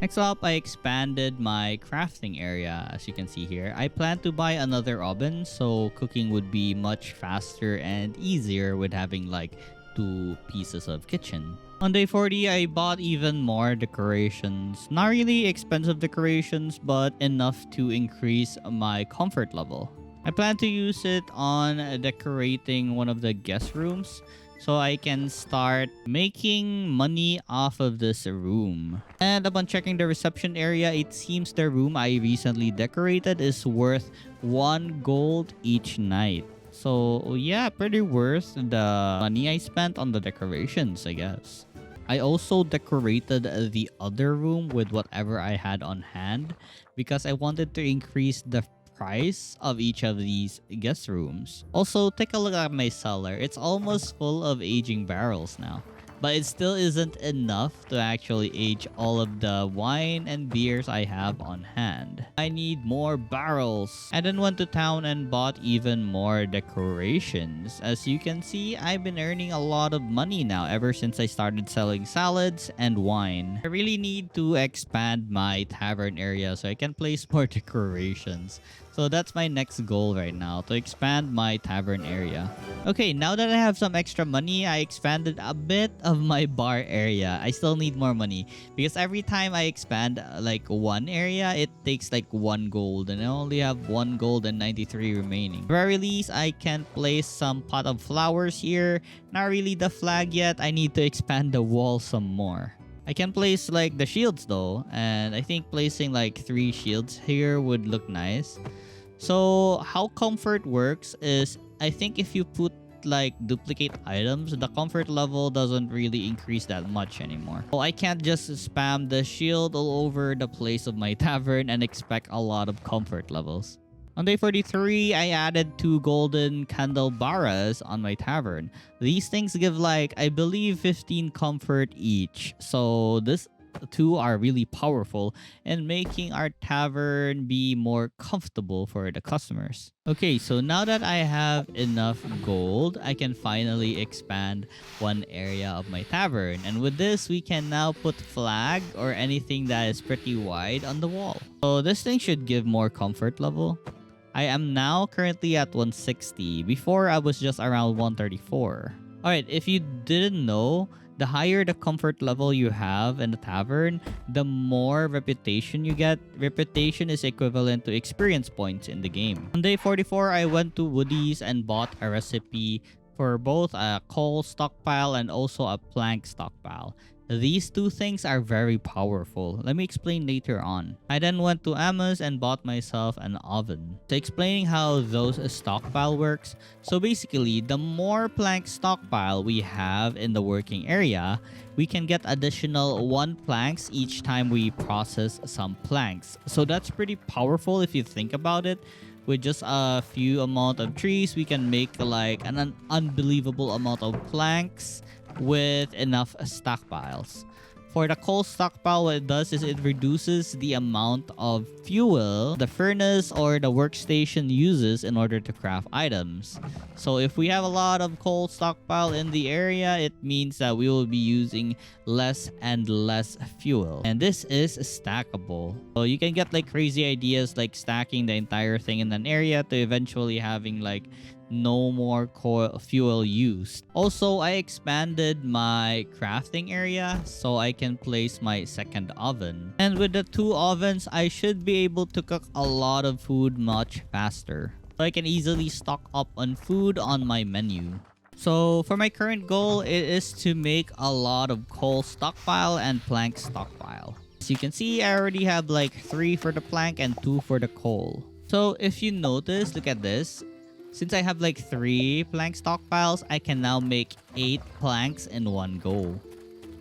S1: Next up, I expanded my crafting area, as you can see here. I plan to buy another oven, so cooking would be much faster and easier with having like 2 pieces of kitchen. On day 40, I bought even more decorations. Not really expensive decorations, but enough to increase my comfort level. I plan to use it on decorating one of the guest rooms, so I can start making money off of this room. And upon checking the reception area, it seems the room I recently decorated is worth 1 gold each night. So yeah, pretty worth the money I spent on the decorations, I guess. I also decorated the other room with whatever I had on hand because I wanted to increase the price of each of these guest rooms. Also, take a look at my cellar. It's almost full of aging barrels now. But it still isn't enough to actually age all of the wine and beers I have on hand. I need more barrels. I then went to town and bought even more decorations. As you can see, I've been earning a lot of money now ever since I started selling salads and wine. I really need to expand my tavern area so I can place more decorations. So that's my next goal right now, to expand my tavern area. Okay, now that I have some extra money, I expanded a bit of my bar area. I still need more money because every time I expand like one area, it takes like 1 gold and I only have 1 gold and 93 remaining. At the very least, I can place some pot of flowers here. Not really the flag yet. I need to expand the wall some more. I can place like the shields though, and I think placing like 3 shields here would look nice. So how comfort works is, I think if you put like duplicate items, the comfort level doesn't really increase that much anymore. So I can't just spam the shield all over the place of my tavern and expect a lot of comfort levels. On day 43, I added 2 golden candelabras on my tavern. These things give like, I believe 15 comfort each. So this 2 are really powerful in making our tavern be more comfortable for the customers. Okay, so now that I have enough gold, I can finally expand one area of my tavern. And with this, we can now put flag or anything that is pretty wide on the wall. So this thing should give more comfort level. I am now currently at 160. Before, I was just around 134. Alright, if you didn't know, the higher the comfort level you have in the tavern, the more reputation you get. Reputation is equivalent to experience points in the game. On day 44, I went to Woody's and bought a recipe for both a coal stockpile and also a plank stockpile. These two things are very powerful. Let me explain later on. I then went to Amos and bought myself an oven. So explaining how those stockpile works. So basically, the more plank stockpile we have in the working area, we can get additional 1 planks each time we process some planks. So that's pretty powerful if you think about it. With just a few amount of trees, we can make like an unbelievable amount of planks with enough stockpiles. For the coal stockpile, what it does is it reduces the amount of fuel the furnace or the workstation uses in order to craft items. So if we have a lot of coal stockpile in the area, it means that we will be using less and less fuel. And this is stackable. So you can get like crazy ideas like stacking the entire thing in an area to eventually having like no more fuel used. Also, I expanded my crafting area so I can place my second oven. And with the 2 ovens, I should be able to cook a lot of food much faster. So I can easily stock up on food on my menu. So for my current goal, it is to make a lot of coal stockpile and plank stockpile. As you can see, I already have like 3 for the plank and 2 for the coal. So if you notice, look at this. Since I have like 3 plank stockpiles, I can now make 8 planks in one go.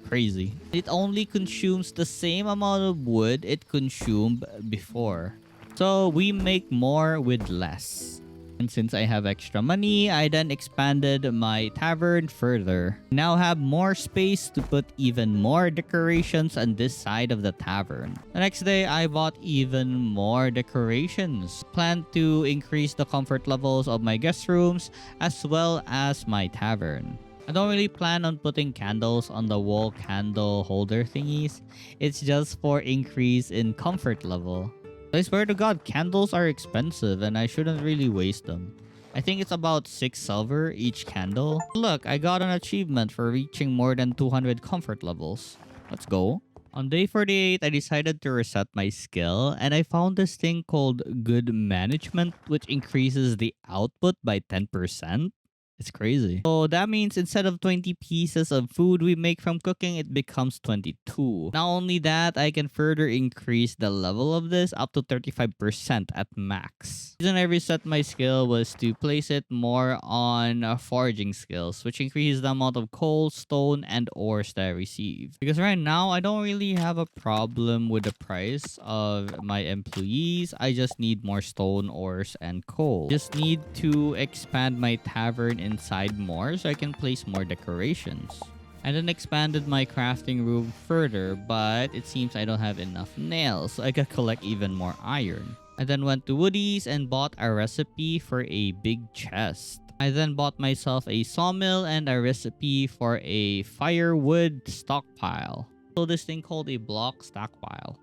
S1: Crazy. It only consumes the same amount of wood it consumed before. So we make more with less. And since I have extra money, I then expanded my tavern further. Now have more space to put even more decorations on this side of the tavern. The next day, I bought even more decorations. Planned to increase the comfort levels of my guest rooms as well as my tavern. I don't really plan on putting candles on the wall candle holder thingies. It's just for increase in comfort level. I swear to God, candles are expensive and I shouldn't really waste them. I think it's about 6 silver each candle. Look, I got an achievement for reaching more than 200 comfort levels. Let's go. On day 48, I decided to reset my skill and I found this thing called Good Management, which increases the output by 10%. It's crazy. So that means instead of 20 pieces of food we make from cooking, it becomes 22. Not only that, I can further increase the level of this up to 35% at max. The reason I reset my skill was to place it more on foraging skills, which increases the amount of coal, stone, and ores that I receive. Because right now, I don't really have a problem with the price of my employees. I just need more stone, ores, and coal. Just need to expand my tavern inside more so I can place more decorations. I then expanded my crafting room further, but it seems I don't have enough nails, so I could collect even more iron. I then went to Woody's and bought a recipe for a big chest. I then bought myself a sawmill and a recipe for a firewood stockpile. So this thing called a block stockpile.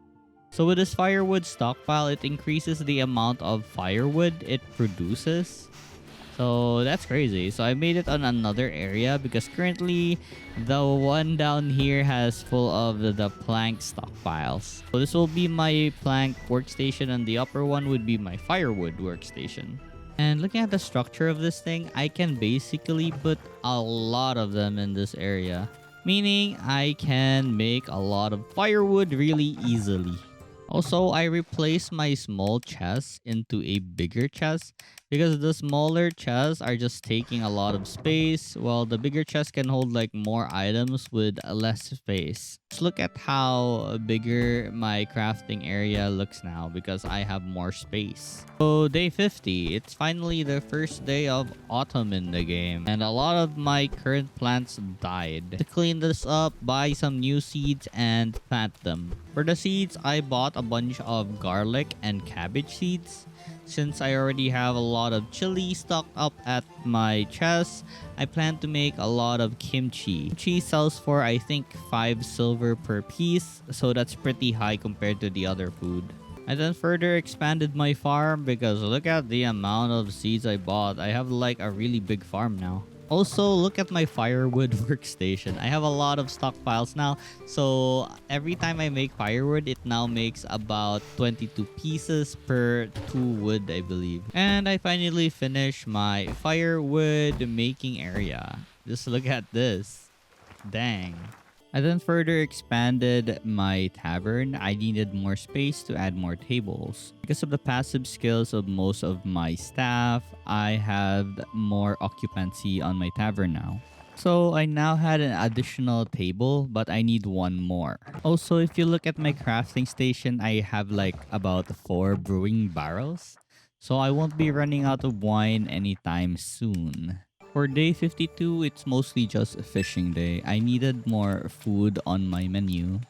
S1: So with this firewood stockpile, it increases the amount of firewood it produces. So that's crazy. So I made it on another area because currently the one down here has full of the plank stockpiles. So this will be my plank workstation and the upper one would be my firewood workstation. And looking at the structure of this thing, I can basically put a lot of them in this area. Meaning I can make a lot of firewood really easily. Also, I replaced my small chest into a bigger chest because the smaller chests are just taking a lot of space while the bigger chest can hold like more items with less space. Let's look at how bigger my crafting area looks now because I have more space. So day 50, it's finally the first day of autumn in the game and a lot of my current plants died. To clean this up, buy some new seeds and plant them. For the seeds, I bought a bunch of garlic and cabbage seeds. Since I already have a lot of chili stocked up at my chest, I plan to make a lot of kimchi. Kimchi sells for I think 5 silver per piece, so that's pretty high compared to the other food. I then further expanded my farm because look at the amount of seeds I bought. I have like a really big farm now. Also, look at my firewood workstation. I have a lot of stockpiles now. So every time I make firewood, it now makes about 22 pieces per 2 wood, I believe. And I finally finished my firewood making area. Just look at this. Dang. I then further expanded my tavern. I needed more space to add more tables. Because of the passive skills of most of my staff, I have more occupancy on my tavern now. So I now had an additional table, but I need one more. Also, if you look at my crafting station, I have like about 4 brewing barrels. So I won't be running out of wine anytime soon. For day 52, it's mostly just a fishing day. I needed more food on my menu.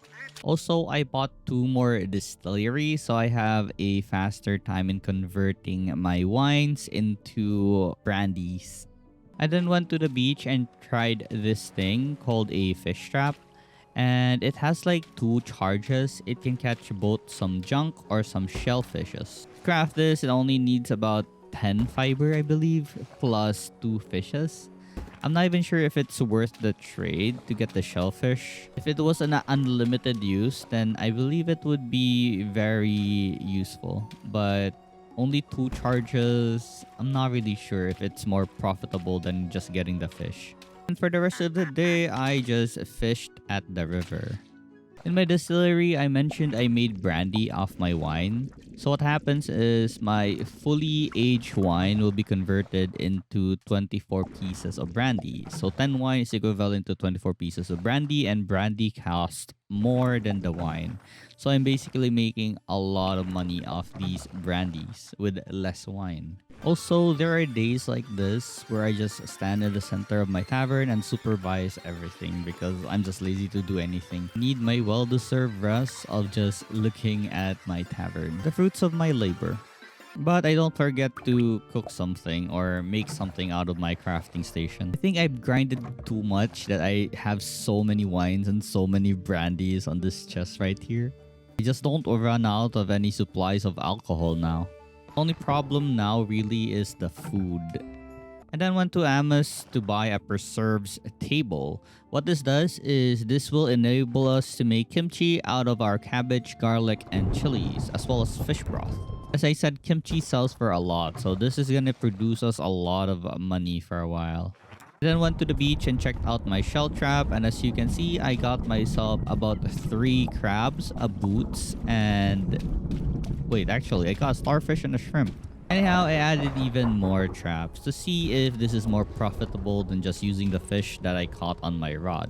S1: Also, I bought 2 more distilleries, so I have a faster time in converting my wines into brandies. I then went to the beach and tried this thing called a fish trap. And it has like 2 charges. It can catch both some junk or some shellfishes. To craft this, it only needs about 10 fiber, I believe, plus 2 fishes. I'm not even sure if it's worth the trade to get the shellfish. If it was an unlimited use, then I believe it would be very useful. But only 2 charges, I'm not really sure if it's more profitable than just getting the fish. And for the rest of the day, I just fished at the river. In my distillery, I mentioned I made brandy off my wine. So what happens is my fully aged wine will be converted into 24 pieces of brandy. So 10 wine is equivalent to 24 pieces of brandy, and brandy costs more than the wine. So I'm basically making a lot of money off these brandies with less wine. Also, there are days like this where I just stand in the center of my tavern and supervise everything because I'm just lazy to do anything. Need my well-deserved rest of just looking at my tavern. The fruits of my labor. But I don't forget to cook something or make something out of my crafting station. I think I've grinded too much that I have so many wines and so many brandies on this chest right here. I just don't run out of any supplies of alcohol now. Only problem now really is the food. And then went to Amos to buy a preserves table. What this does is this will enable us to make kimchi out of our cabbage, garlic, and chilies, as well as fish broth. As I said, kimchi sells for a lot, so this is gonna produce us a lot of money for a while. Then went to the beach and checked out my shell trap, and as you can see, I got myself about 3 crabs, a boots, and wait, actually, I got a starfish and a shrimp. Anyhow, I added even more traps to see if this is more profitable than just using the fish that I caught on my rod.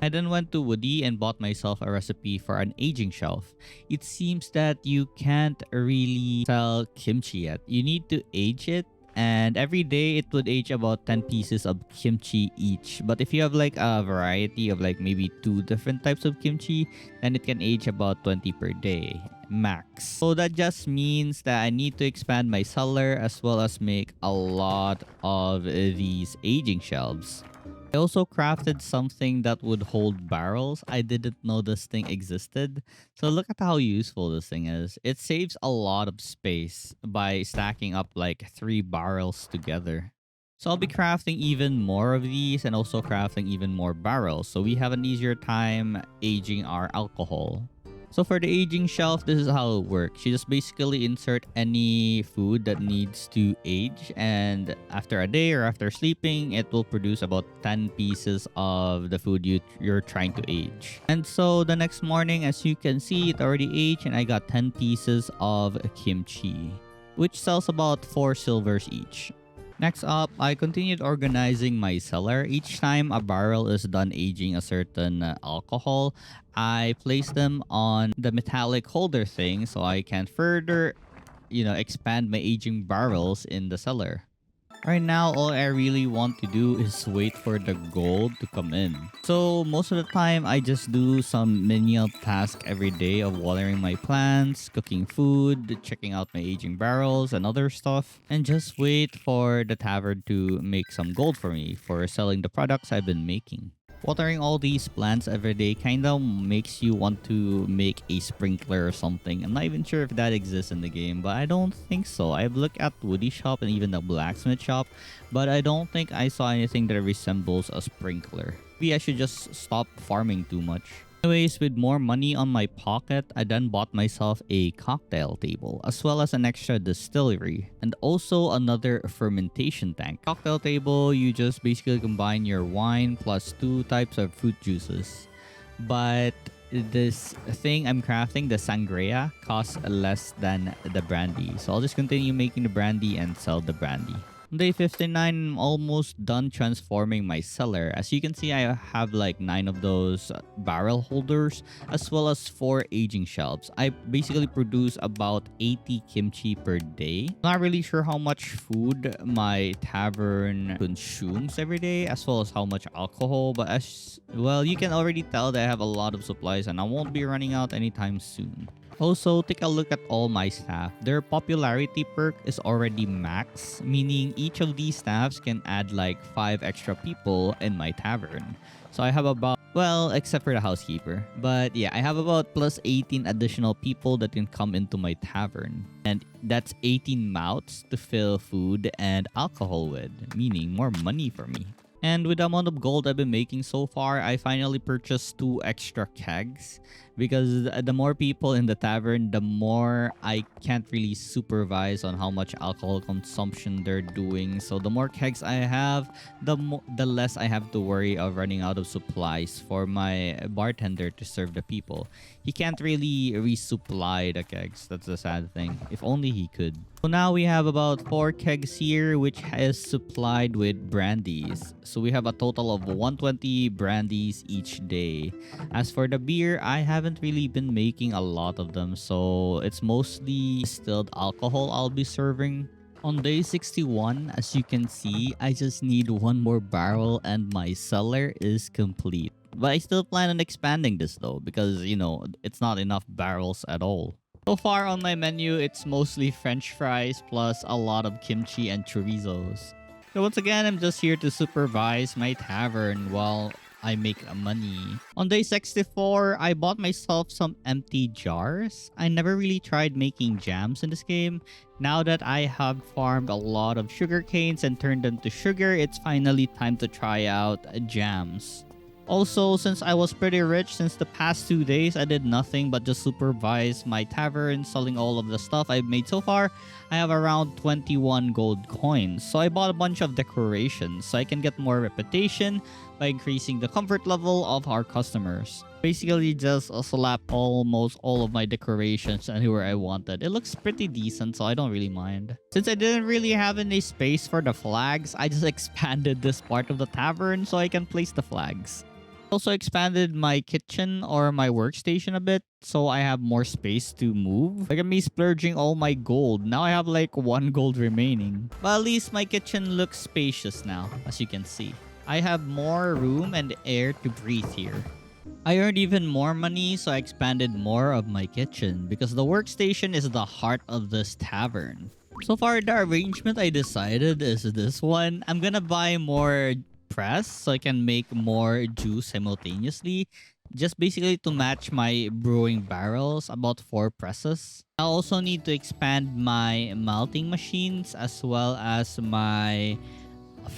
S1: I then went to Woody and bought myself a recipe for an aging shelf. It seems that you can't really sell kimchi yet. You need to age it, and every day it would age about 10 pieces of kimchi each. But if you have like a variety of like maybe 2 different types of kimchi, then it can age about 20 per day max. So that just means that I need to expand my cellar as well as make a lot of these aging shelves. I also crafted something that would hold barrels. I didn't know this thing existed. So look at how useful this thing is. It saves a lot of space by stacking up like 3 barrels together. So I'll be crafting even more of these and also crafting even more barrels, so we have an easier time aging our alcohol. So for the aging shelf, this is how it works. You just basically insert any food that needs to age, and after a day or after sleeping, it will produce about 10 pieces of the food you're trying to age. And so the next morning, as you can see, it already aged and I got 10 pieces of kimchi, which sells about 4 silvers each. Next up, I continued organizing my cellar. Each time a barrel is done aging a certain alcohol, I place them on the metallic holder thing so I can further, expand my aging barrels in the cellar. Right now, all I really want to do is wait for the gold to come in. So most of the time, I just do some menial task every day of watering my plants, cooking food, checking out my aging barrels and other stuff, and just wait for the tavern to make some gold for me for selling the products I've been making. Watering all these plants every day kind of makes you want to make a sprinkler or something. I'm not even sure if that exists in the game, but I don't think so. I've looked at Woody shop and even the blacksmith shop, but I don't think I saw anything that resembles a sprinkler. Maybe I should just stop farming too much. Anyways, with more money on my pocket, I then bought myself a cocktail table, as well as an extra distillery, and also another fermentation tank. Cocktail table, you just basically combine your wine plus 2 types of fruit juices. but this thing I'm crafting, the sangria, costs less than the brandy. So I'll just continue making the brandy and sell the brandy. Day 59, I'm almost done transforming my cellar. As you can see, I have like 9 of those barrel holders as well as 4 aging shelves. I basically produce about 80 kimchi per day. Not really sure how much food my tavern consumes every day as well as how much alcohol, but as well, you can already tell that I have a lot of supplies and I won't be running out anytime soon. Also, take a look at all my staff. Their popularity perk is already max, meaning each of these staffs can add like 5 extra people in my tavern. So I have about, well, except for the housekeeper. But yeah, I have about plus 18 additional people that can come into my tavern. And that's 18 mouths to fill food and alcohol with, meaning more money for me. And with the amount of gold I've been making so far, I finally purchased 2 extra kegs. Because the more people in the tavern, the more I can't really supervise on how much alcohol consumption they're doing. So the more kegs I have, the less I have to worry of running out of supplies for my bartender to serve the people. He can't really resupply the kegs. That's the sad thing. If only he could. So now we have about 4 kegs here, which is supplied with brandies. So we have a total of 120 brandies each day. As for the beer, I haven't really been making a lot of them, so it's mostly distilled alcohol I'll be serving. On day 61, as you can see, I just need 1 more barrel and my cellar is complete. But I still plan on expanding this though, because you know, it's not enough barrels at all. So far on my menu, it's mostly french fries plus a lot of kimchi and chorizos. So once again, I'm just here to supervise my tavern while I make money. On day 64, I bought myself some empty jars. I never really tried making jams in this game. Now that I have farmed a lot of sugar canes and turned them to sugar, it's finally time to try out jams. Also, since I was pretty rich since the past 2 days, I did nothing but just supervise my tavern, selling all of the stuff I've made so far. I have around 21 gold coins. So I bought a bunch of decorations so I can get more reputation by increasing the comfort level of our customers. Basically just slap almost all of my decorations anywhere I wanted. It looks pretty decent, so I don't really mind. Since I didn't really have any space for the flags, I just expanded this part of the tavern so I can place the flags. Also expanded my kitchen or my workstation a bit so I have more space to move. Look at me splurging all my gold. Now I have like 1 gold remaining. But at least my kitchen looks spacious now, as you can see. I have more room and air to breathe here. I earned even more money, so I expanded more of my kitchen because the workstation is the heart of this tavern. So far, the arrangement I decided is this one. I'm gonna buy more press so I can make more juice simultaneously, just basically to match my brewing barrels, about 4 presses. I also need to expand my malting machines as well as my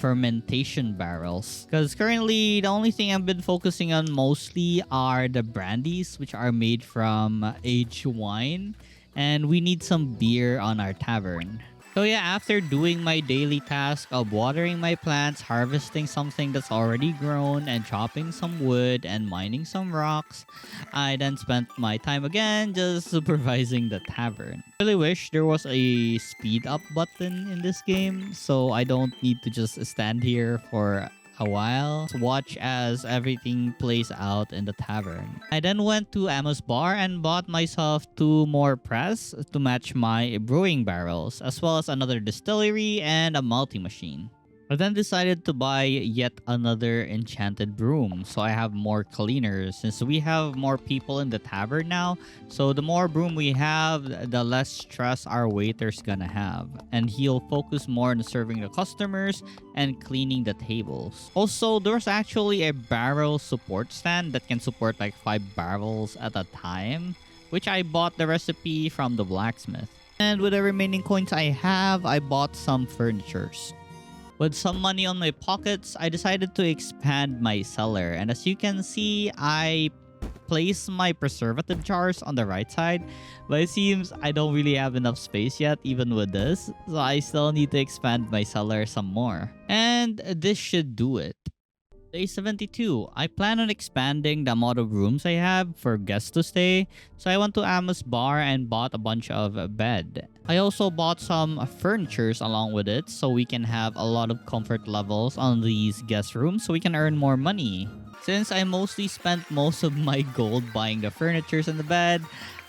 S1: fermentation barrels, because currently the only thing I've been focusing on mostly are the brandies, which are made from aged wine, and we need some beer on our tavern. So yeah, after doing my daily task of watering my plants, harvesting something that's already grown, and chopping some wood and mining some rocks, I then spent my time again just supervising the tavern. I really wish there was a speed up button in this game so I don't need to just stand here for a while to watch as everything plays out in the tavern. I then went to Amos Bar and bought myself 2 more press to match my brewing barrels, as well as another distillery and a multi machine. I then decided to buy yet another enchanted broom so I have more cleaners, since we have more people in the tavern now. So the more broom we have, the less stress our waiter's gonna have, and he'll focus more on serving the customers and cleaning the tables. Also, there's actually a barrel support stand that can support like 5 barrels at a time, which I bought the recipe from the blacksmith. And with the remaining coins I have, I bought some furnitures. With some money on my pockets, I decided to expand my cellar. And as you can see, I place my preservative jars on the right side. But it seems I don't really have enough space yet, even with this. So I still need to expand my cellar some more. And this should do it. Day 72. I plan on expanding the amount of rooms I have for guests to stay, so I went to Amos Bar and bought a bunch of bed. I also bought some furnitures along with it, so we can have a lot of comfort levels on these guest rooms so we can earn more money. Since I mostly spent most of my gold buying the furnitures and the bed,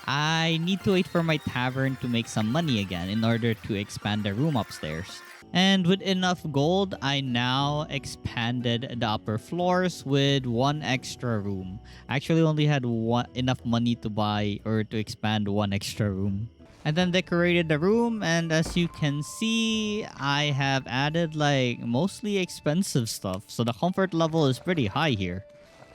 S1: I need to wait for my tavern to make some money again in order to expand the room upstairs. And with enough gold, I now expanded the upper floors with one extra room. I actually only had enough money to buy or to expand one extra room. And then decorated the room, and as you can see, I have added like mostly expensive stuff. So the comfort level is pretty high here.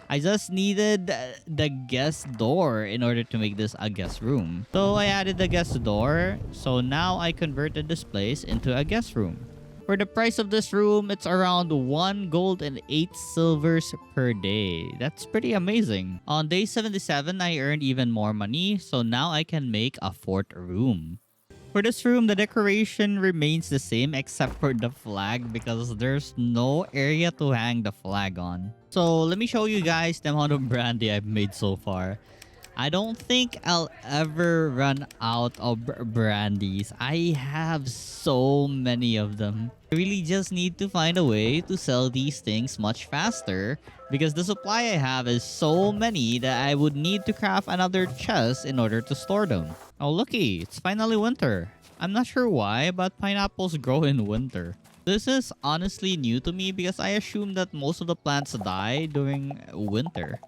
S1: I just needed the guest door in order to make this a guest room. So I added the guest door. So now I converted this place into a guest room. For the price of this room, it's around 1 gold and 8 silvers per day. That's pretty amazing. On day 77, I earned even more money. So now I can make a 4th room. For this room, the decoration remains the same except for the flag because there's no area to hang the flag on. So let me show you guys the amount of brandy I've made so far. I don't think I'll ever run out of brandies. I have so many of them. I really just need to find a way to sell these things much faster because the supply I have is so many that I would need to craft another chest in order to store them. Oh, looky, it's finally winter. I'm not sure why, but pineapples grow in winter. This is honestly new to me because I assume that most of the plants die during winter.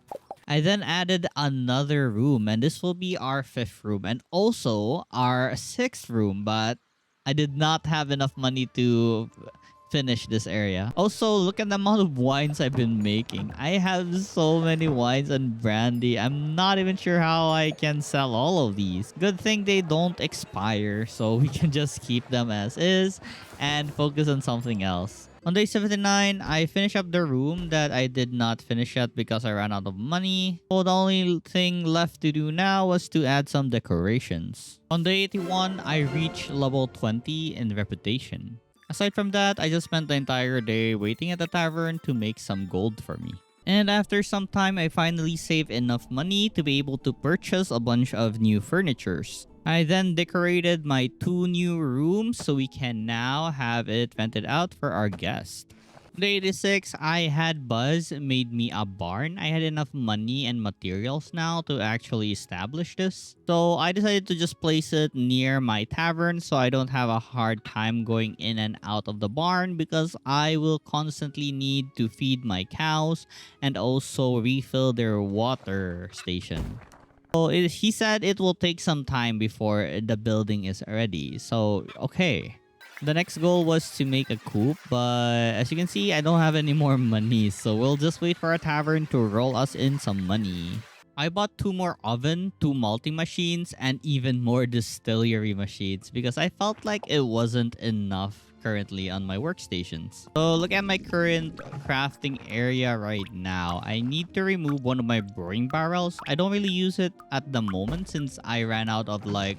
S1: I then added another room, and this will be our 5th room and also our 6th room, but I did not have enough money to finish this area. Also, look at the amount of wines I've been making. I have so many wines and brandy. I'm not even sure how I can sell all of these. Good thing they don't expire, so we can just keep them as is and focus on something else. On day 79, I finished up the room that I did not finish yet because I ran out of money. So the only thing left to do now was to add some decorations. On day 81, I reached level 20 in reputation. Aside from that, I just spent the entire day waiting at the tavern to make some gold for me. And after some time, I finally saved enough money to be able to purchase a bunch of new furnitures. I then decorated my 2 new rooms so we can now have it rented out for our guests. Day 86, I had Buzz made me a barn. I had enough money and materials now to actually establish this. So I decided to just place it near my tavern so I don't have a hard time going in and out of the barn because I will constantly need to feed my cows and also refill their water station. So he said it will take some time before the building is ready. So, okay. The next goal was to make a coop, but as you can see, I don't have any more money. So we'll just wait for a tavern to roll us in some money. I bought 2 more oven, 2 malting machines, and even more distillery machines because I felt like it wasn't enough currently on my workstations. So look at my current crafting area right now. I need to remove one of my brewing barrels. I don't really use it at the moment since I ran out of like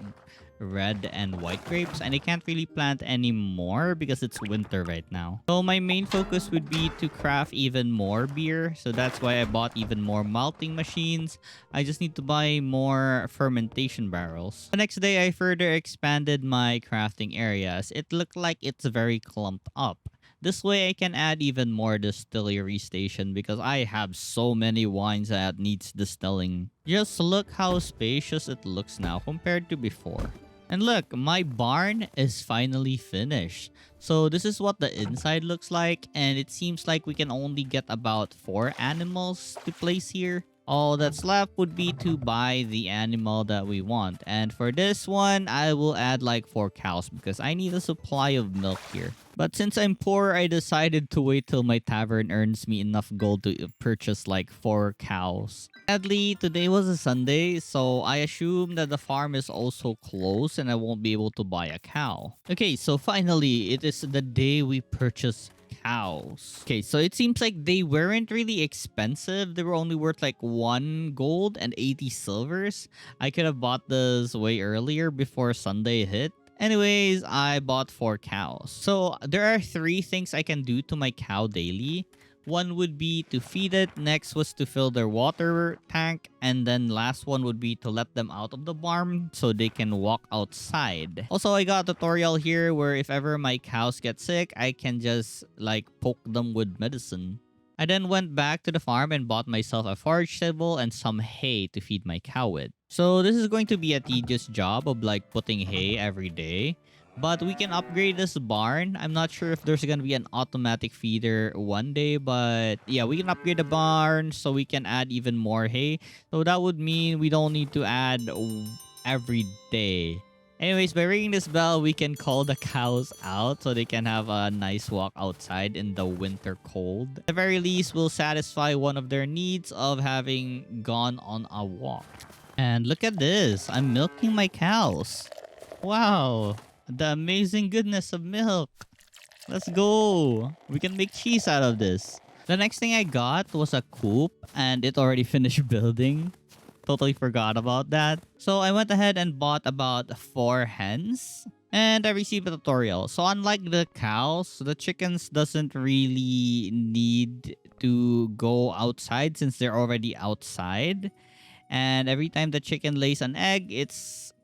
S1: red and white grapes and I can't really plant anymore because it's winter right now. So my main focus would be to craft even more beer. So that's why I bought even more malting machines. I just need to buy more fermentation barrels. The next day I further expanded my crafting areas. It looked like it's very clumped up. This way I can add even more distillery station because I have so many wines that needs distilling. Just look how spacious it looks now compared to before. And look, my barn is finally finished. So this is what the inside looks like, and it seems like we can only get about 4 animals to place here. All that's left would be to buy the animal that we want. And for this one, I will add like 4 cows because I need a supply of milk here. But since I'm poor, I decided to wait till my tavern earns me enough gold to purchase like 4 cows. Sadly, today was a Sunday, so I assume that the farm is also closed and I won't be able to buy a cow. Okay, so finally, it is the day we purchase cows. Okay, so it seems like they weren't really expensive. They were only worth like 1 gold and 80 silvers. I could have bought this way earlier before Sunday hit. Anyways, I bought 4 cows. So there are 3 things I can do to my cow daily. One would be to feed it, next was to fill their water tank, and then last one would be to let them out of the barn so they can walk outside. Also, I got a tutorial here where if ever my cows get sick, I can just like poke them with medicine. I then went back to the farm and bought myself a forage table and some hay to feed my cow with. So this is going to be a tedious job of like putting hay every day. But we can upgrade this barn. I'm not sure if there's gonna be an automatic feeder one day, but yeah, we can upgrade the barn so we can add even more hay. So that would mean we don't need to add every day. Anyways, by ringing this bell, we can call the cows out so they can have a nice walk outside in the winter cold. At the very least, we'll satisfy one of their needs of having gone on a walk. And look at this. I'm milking my cows. Wow. The amazing goodness of milk. Let's go. We can make cheese out of this. The next thing I got was a coop and it already finished building. Totally forgot about that. So I went ahead and bought about 4 hens and I received a tutorial. So unlike the cows, the chickens doesn't really need to go outside since they're already outside. And every time the chicken lays an egg, it's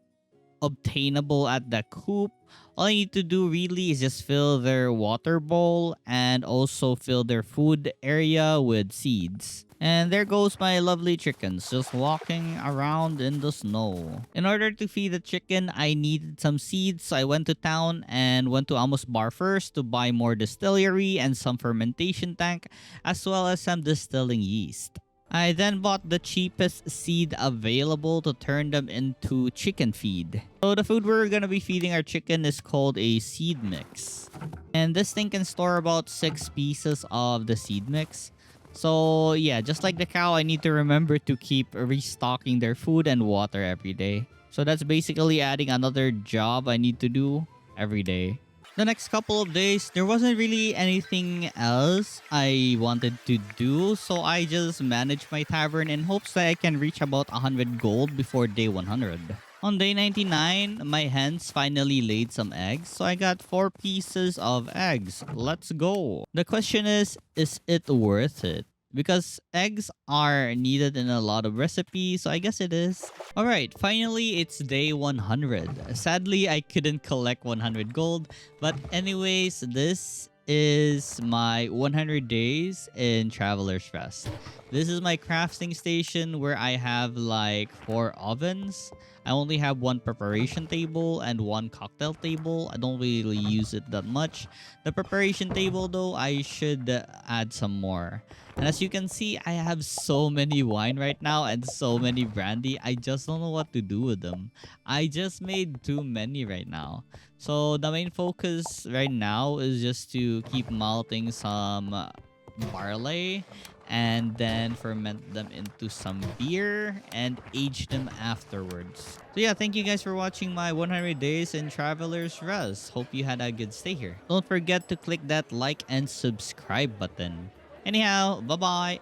S1: obtainable at the coop. All I need to do really is just fill their water bowl and also fill their food area with seeds. And there goes my lovely chickens just walking around in the snow. In order to feed the chicken, I needed some seeds, so I went to town and went to Amos Bar first to buy more distillery and some fermentation tank as well as some distilling yeast. I then bought the cheapest seed available to turn them into chicken feed. So the food we're gonna be feeding our chicken is called a seed mix. And this thing can store about 6 pieces of the seed mix. So yeah, just like the cow, I need to remember to keep restocking their food and water every day. So that's basically adding another job I need to do every day. The next couple of days, there wasn't really anything else I wanted to do, so I just managed my tavern in hopes that I can reach about 100 gold before day 100. On day 99, my hens finally laid some eggs, so I got 4 pieces of eggs. Let's go. The question is it worth it? Because eggs are needed in a lot of recipes, so I guess it is. Alright, finally it's day 100. Sadly, I couldn't collect 100 gold, but anyways, this is my 100 days in Traveler's Rest. This is my crafting station where I have like 4 ovens. I only have 1 preparation table and 1 cocktail table. I don't really use it that much. The preparation table though, I should add some more. And as you can see, I have so many wine right now and so many brandy. I just don't know what to do with them. I just made too many right now. So the main focus right now is just to keep malting some barley and then ferment them into some beer and age them afterwards. So yeah, thank you guys for watching my 100 days in Traveler's Rest. Hope you had a good stay here. Don't forget to click that like and subscribe button. Anyhow, bye-bye.